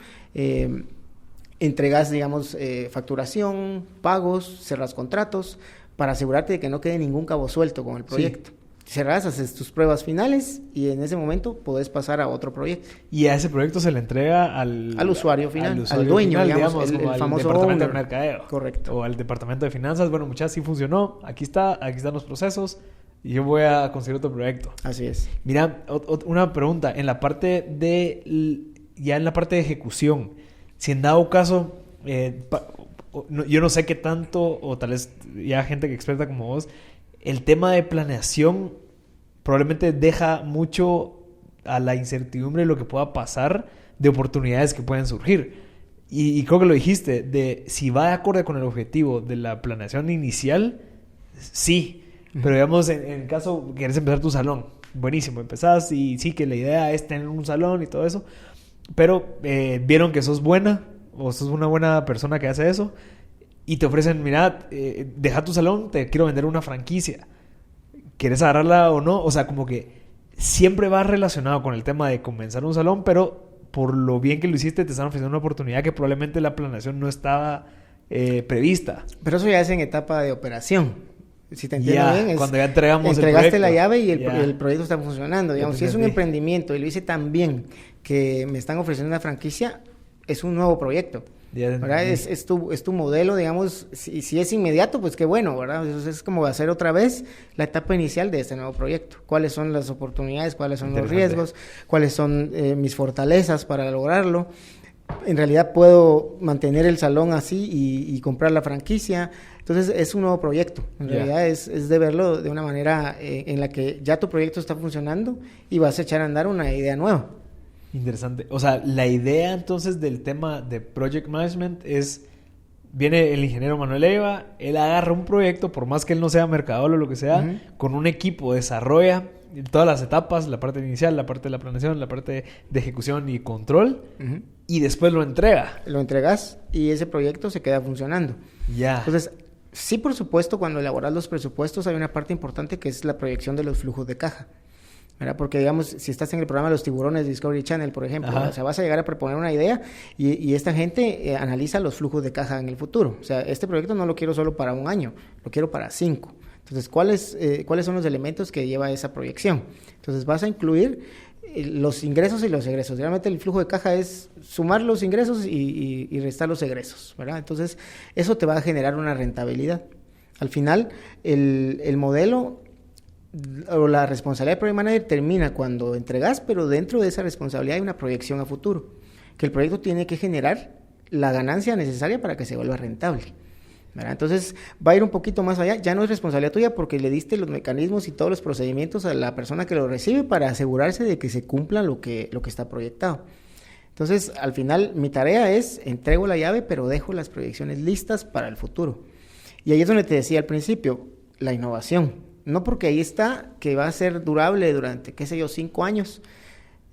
Speaker 2: entregas, digamos, facturación, pagos, cerras contratos, para asegurarte de que no quede ningún cabo suelto con el proyecto. Sí. Cerras, haces tus pruebas finales y en ese momento podés pasar a otro proyecto.
Speaker 1: Y a ese proyecto se le entrega al
Speaker 2: usuario final, al dueño,
Speaker 1: final,
Speaker 2: digamos, el famoso
Speaker 1: departamento
Speaker 2: owner.
Speaker 1: De mercadeo.
Speaker 2: Correcto.
Speaker 1: O al departamento de finanzas. Bueno, muchachos, sí funcionó. Aquí están los procesos. Y yo voy a conseguir otro proyecto.
Speaker 2: Así es.
Speaker 1: Mira, una pregunta. En la parte de ejecución, si en dado caso, yo no sé qué tanto, o tal vez ya gente que experta como vos, el tema de planeación probablemente deja mucho a la incertidumbre de lo que pueda pasar, de oportunidades que pueden surgir. Y creo que lo dijiste, de si va de acorde con el objetivo de la planeación inicial, sí. Pero digamos, en el caso, querés empezar tu salón. Buenísimo, empezás y sí que la idea es tener un salón y todo eso. Pero vieron que sos buena o sos una buena persona que hace eso y te ofrecen, mira, deja tu salón, te quiero vender una franquicia. ¿Quieres agarrarla o no? O sea, como que siempre va relacionado con el tema de comenzar un salón, pero por lo bien que lo hiciste te están ofreciendo una oportunidad que probablemente la planeación no estaba prevista.
Speaker 2: Pero eso ya es en etapa de operación. Si te entiendo bien,
Speaker 1: cuando ya entregaste
Speaker 2: la llave y el proyecto está funcionando. Digamos, si es un emprendimiento y lo hice tan bien que me están ofreciendo una franquicia, es un nuevo proyecto. ¿Verdad? Es tu modelo, digamos, si es inmediato, pues qué bueno, ¿verdad? Es como hacer otra vez la etapa inicial de este nuevo proyecto. ¿Cuáles son las oportunidades? ¿Cuáles son los riesgos? ¿Cuáles son mis fortalezas para lograrlo? En realidad puedo mantener el salón así y comprar la franquicia. Entonces es un nuevo proyecto. En realidad es de verlo de una manera en la que ya tu proyecto está funcionando y vas a echar a andar una idea nueva.
Speaker 1: Interesante. O sea, la idea entonces del tema de Project Management es, viene el ingeniero Manuel Leiva, él agarra un proyecto, por más que él no sea mercadólogo o lo que sea, con un equipo desarrolla todas las etapas, la parte inicial, la parte de la planeación, la parte de ejecución y control, y después lo entrega.
Speaker 2: Lo entregas y ese proyecto se queda funcionando. Entonces, sí, por supuesto, cuando elaboras los presupuestos hay una parte importante que es la proyección de los flujos de caja, ¿verdad? Porque, digamos, si estás en el programa de los tiburones de Discovery Channel, por ejemplo, o sea, vas a llegar a proponer una idea y esta gente analiza los flujos de caja en el futuro. O sea, este proyecto no lo quiero solo para un año, lo quiero para 5. Entonces, ¿cuáles son los elementos que lleva esa proyección? Entonces, vas a incluir los ingresos y los egresos. Realmente el flujo de caja es sumar los ingresos y restar los egresos, ¿verdad? Entonces, eso te va a generar una rentabilidad. Al final, el modelo o la responsabilidad del Project Manager termina cuando entregas, pero dentro de esa responsabilidad hay una proyección a futuro, que el proyecto tiene que generar la ganancia necesaria para que se vuelva rentable, ¿verdad? Entonces va a ir un poquito más allá, ya no es responsabilidad tuya porque le diste los mecanismos y todos los procedimientos a la persona que lo recibe para asegurarse de que se cumpla lo que está proyectado. Entonces, al final, mi tarea es, entrego la llave, pero dejo las proyecciones listas para el futuro. Y ahí es donde te decía al principio, la innovación. No porque ahí está, que va a ser durable durante, 5 años.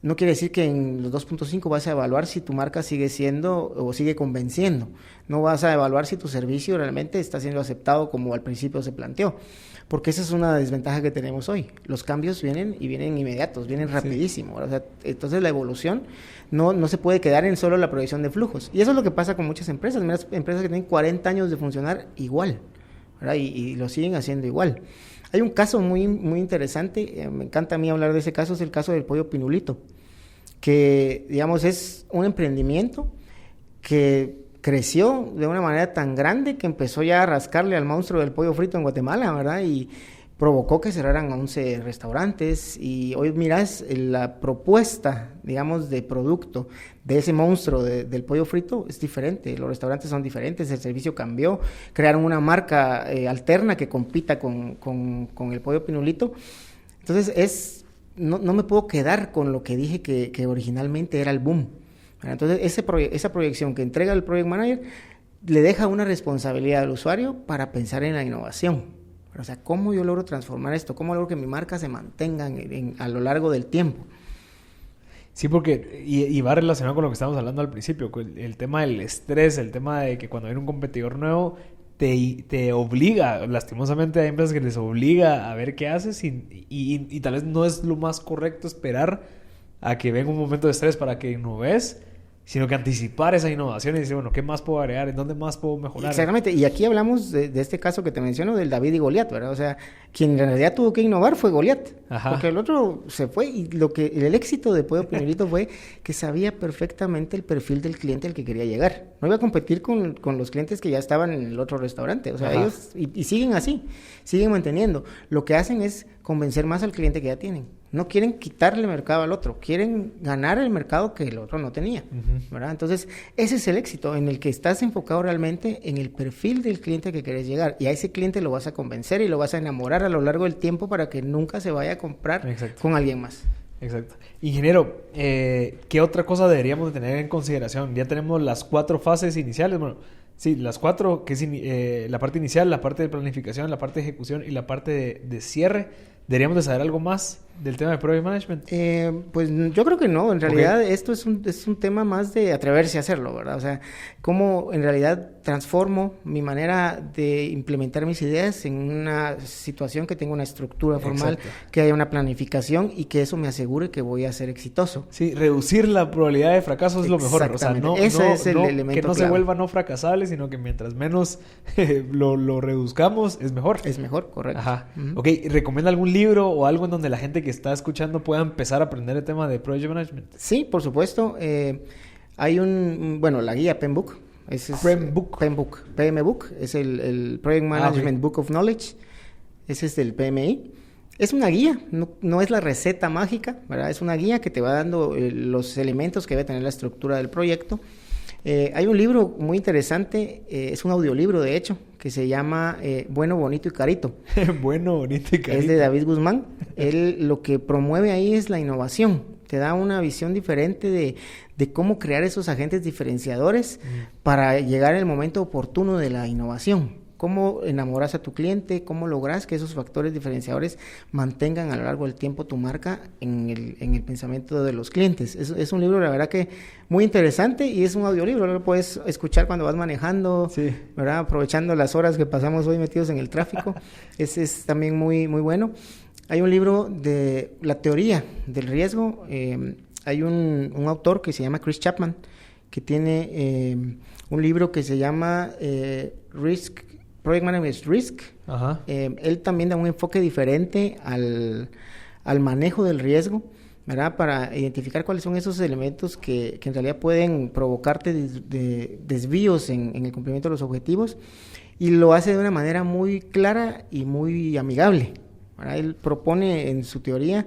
Speaker 2: No quiere decir que en los 2.5 vas a evaluar si tu marca sigue siendo o sigue convenciendo. No vas a evaluar si tu servicio realmente está siendo aceptado como al principio se planteó. Porque esa es una desventaja que tenemos hoy. Los cambios vienen inmediatos, vienen rapidísimo. O sea, entonces la evolución no se puede quedar en solo la proyección de flujos. Y eso es lo que pasa con muchas empresas. Mira, empresas que tienen 40 años de funcionar igual, ¿verdad? Y lo siguen haciendo igual. Hay un caso muy, muy interesante, me encanta a mí hablar de ese caso, es el caso del pollo Pinulito, que digamos es un emprendimiento que creció de una manera tan grande que empezó ya a rascarle al monstruo del pollo frito en Guatemala, ¿verdad? Y provocó que cerraran 11 restaurantes y hoy miras la propuesta, digamos, de producto de ese monstruo del pollo frito es diferente, los restaurantes son diferentes, el servicio cambió, crearon una marca alterna que compita con el pollo pinulito. Entonces no me puedo quedar con lo que dije que originalmente era el boom. Entonces esa proyección que entrega el Project Manager le deja una responsabilidad al usuario para pensar en la innovación. O sea, ¿cómo yo logro transformar esto? ¿Cómo logro que mi marca se mantenga a lo largo del tiempo?
Speaker 1: Sí, porque y va relacionado con lo que estábamos hablando al principio, el tema del estrés, el tema de que cuando hay un competidor nuevo te obliga, lastimosamente hay empresas que les obliga a ver qué haces y tal vez no es lo más correcto esperar a que venga un momento de estrés para que innoves, sino que anticipar esa innovación y decir, bueno, ¿qué más puedo agregar? ¿En dónde más puedo mejorar?
Speaker 2: Exactamente, y aquí hablamos de este caso que te menciono, del David y Goliat, ¿verdad? O sea, quien en realidad tuvo que innovar fue Goliat, porque el otro se fue, y el éxito de Pollo Pinulito fue que sabía perfectamente el perfil del cliente al que quería llegar. No iba a competir con los clientes que ya estaban en el otro restaurante, o sea, ellos, y siguen así, siguen manteniendo. Lo que hacen es convencer más al cliente que ya tienen. No quieren quitarle mercado al otro, quieren ganar el mercado que el otro no tenía, ¿verdad? Entonces, ese es el éxito, en el que estás enfocado realmente en el perfil del cliente que quieres llegar. Y a ese cliente lo vas a convencer y lo vas a enamorar a lo largo del tiempo para que nunca se vaya a comprar con alguien más.
Speaker 1: Exacto. Ingeniero, ¿qué otra cosa deberíamos de tener en consideración? Ya tenemos las 4 fases iniciales, bueno, sí, las 4, que es la parte inicial, la parte de planificación, la parte de ejecución y la parte de cierre. ¿Deberíamos de saber algo más del tema de Project Management?
Speaker 2: Pues yo creo que no. En realidad esto es un tema más de atreverse a hacerlo, ¿verdad? O sea, cómo en realidad transformo mi manera de implementar mis ideas en una situación que tenga una estructura formal, que haya una planificación y que eso me asegure que voy a ser exitoso.
Speaker 1: Sí, reducir la probabilidad de fracaso es lo mejor. O sea,
Speaker 2: ese es el elemento
Speaker 1: que no
Speaker 2: clave.
Speaker 1: Se vuelva no fracasable, sino que mientras menos lo reduzcamos, es mejor.
Speaker 2: Es mejor, correcto.
Speaker 1: Ajá. Ok, ¿recomienda algún libro o algo en donde la gente que está escuchando pueda empezar a aprender el tema de Project Management?
Speaker 2: Sí, por supuesto. Hay la guía PMBOK. PMBOK es el Project Management Book of Knowledge. Ese es del PMI. Es una guía, no es la receta mágica, ¿verdad? Es una guía que te va dando los elementos que debe tener la estructura del proyecto. Hay un libro muy interesante, es un audiolibro de hecho, que se llama Bueno, Bonito y Carito.
Speaker 1: Bueno, Bonito y Carito.
Speaker 2: Es de David Guzmán. Él lo que promueve ahí es la innovación. Te da una visión diferente de cómo crear esos agentes diferenciadores para llegar al momento oportuno de la innovación. Cómo enamoras a tu cliente, cómo logras que esos factores diferenciadores mantengan a lo largo del tiempo tu marca en el pensamiento de los clientes. Es un libro, la verdad, que muy interesante y es un audiolibro. Lo puedes escuchar cuando vas manejando, ¿verdad? Aprovechando las horas que pasamos hoy metidos en el tráfico. Es también muy, muy bueno. Hay un libro de la teoría del riesgo. Hay un autor que se llama Chris Chapman, que tiene un libro que se llama Project Management Risk. Él también da un enfoque diferente al manejo del riesgo, ¿verdad? Para identificar cuáles son esos elementos que en realidad pueden provocarte desvíos en el cumplimiento de los objetivos, y lo hace de una manera muy clara y muy amigable, ¿verdad? Él propone en su teoría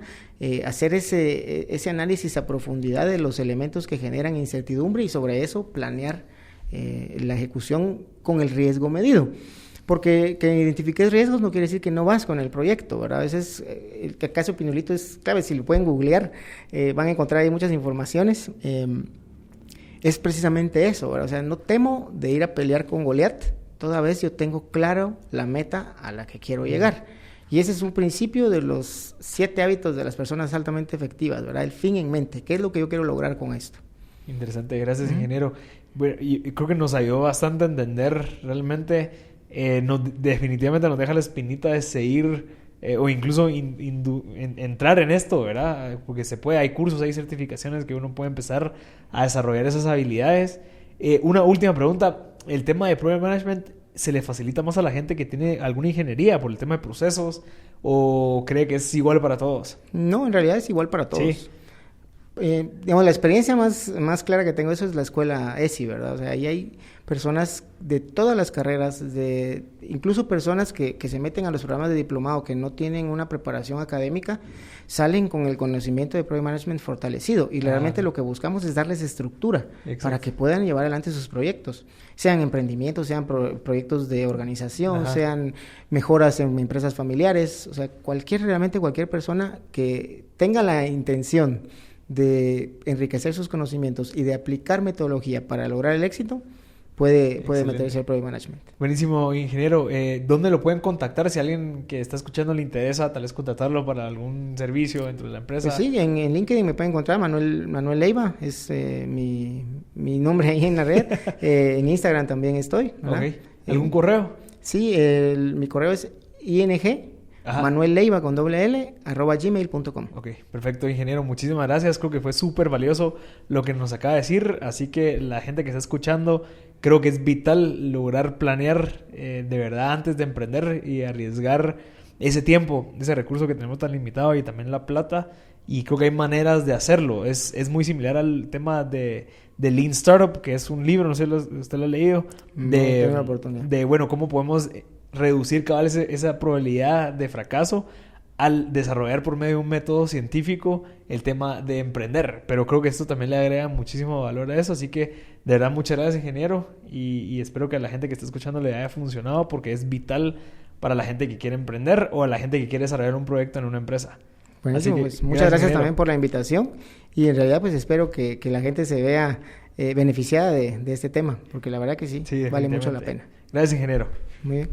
Speaker 2: hacer ese análisis a profundidad de los elementos que generan incertidumbre y sobre eso planear la ejecución con el riesgo medido. Porque que identifiques riesgos no quiere decir que no vas con el proyecto, ¿verdad? A veces el caso Pinulito es clave, si lo pueden googlear, van a encontrar ahí muchas informaciones. Es precisamente eso, ¿verdad? O sea, no temo de ir a pelear con Goliat, toda vez yo tengo claro la meta a la que quiero llegar. Y ese es un principio de los 7 hábitos de las personas altamente efectivas, ¿verdad? El fin en mente, ¿qué es lo que yo quiero lograr con esto?
Speaker 1: Interesante, gracias, ingeniero. Bueno, y creo que nos ayudó bastante a entender realmente... definitivamente nos deja la espinita de seguir o incluso entrar en esto, ¿verdad? Porque se puede, hay cursos, hay certificaciones que uno puede empezar a desarrollar esas habilidades. Una última pregunta, ¿el tema de Project Management se le facilita más a la gente que tiene alguna ingeniería por el tema de procesos o cree que es igual para todos?
Speaker 2: No, en realidad es igual para todos.
Speaker 1: Sí.
Speaker 2: Digamos, la experiencia más clara que tengo eso es la escuela ESI, ¿verdad? O sea, ahí hay personas de todas las carreras, incluso personas que se meten a los programas de diplomado que no tienen una preparación académica, salen con el conocimiento de Project Management fortalecido, y realmente lo que buscamos es darles estructura. Exacto. Para que puedan llevar adelante sus proyectos, sean emprendimientos, sean proyectos de organización, sean mejoras en empresas familiares, o sea, realmente cualquier persona que tenga la intención de enriquecer sus conocimientos y de aplicar metodología para lograr el éxito, puede meterse al Project Management.
Speaker 1: Buenísimo, ingeniero. ¿Dónde lo pueden contactar? Si alguien que está escuchando le interesa, tal vez contratarlo para algún servicio dentro de la empresa.
Speaker 2: Pues sí, en LinkedIn me pueden encontrar, Manuel Leiva, es mi nombre ahí en la red. En Instagram también estoy, ¿verdad?
Speaker 1: Okay. ¿Algún correo?
Speaker 2: Sí, mi correo es Manuel Leiva con @gmail.com.
Speaker 1: Ok, perfecto, ingeniero. Muchísimas gracias. Creo que fue súper valioso lo que nos acaba de decir. Así que la gente que está escuchando, creo que es vital lograr planear de verdad antes de emprender y arriesgar ese tiempo, ese recurso que tenemos tan limitado, y también la plata. Y creo que hay maneras de hacerlo. Es muy similar al tema de Lean Startup, que es un libro, no sé si usted lo ha leído,
Speaker 2: tengo la oportunidad.
Speaker 1: De cómo podemos reducir cada vez esa probabilidad de fracaso al desarrollar por medio de un método científico el tema de emprender. Pero creo que esto también le agrega muchísimo valor a eso. Así que de verdad muchas gracias, ingeniero, y espero que a la gente que está escuchando le haya funcionado, porque es vital para la gente que quiere emprender o a la gente que quiere desarrollar un proyecto en una empresa.
Speaker 2: Buenísimo, pues muchas gracias también por la invitación, y en realidad pues espero que la gente se vea beneficiada de este tema, porque la verdad que sí vale mucho la pena.
Speaker 1: Gracias, ingeniero.
Speaker 2: Muy bien.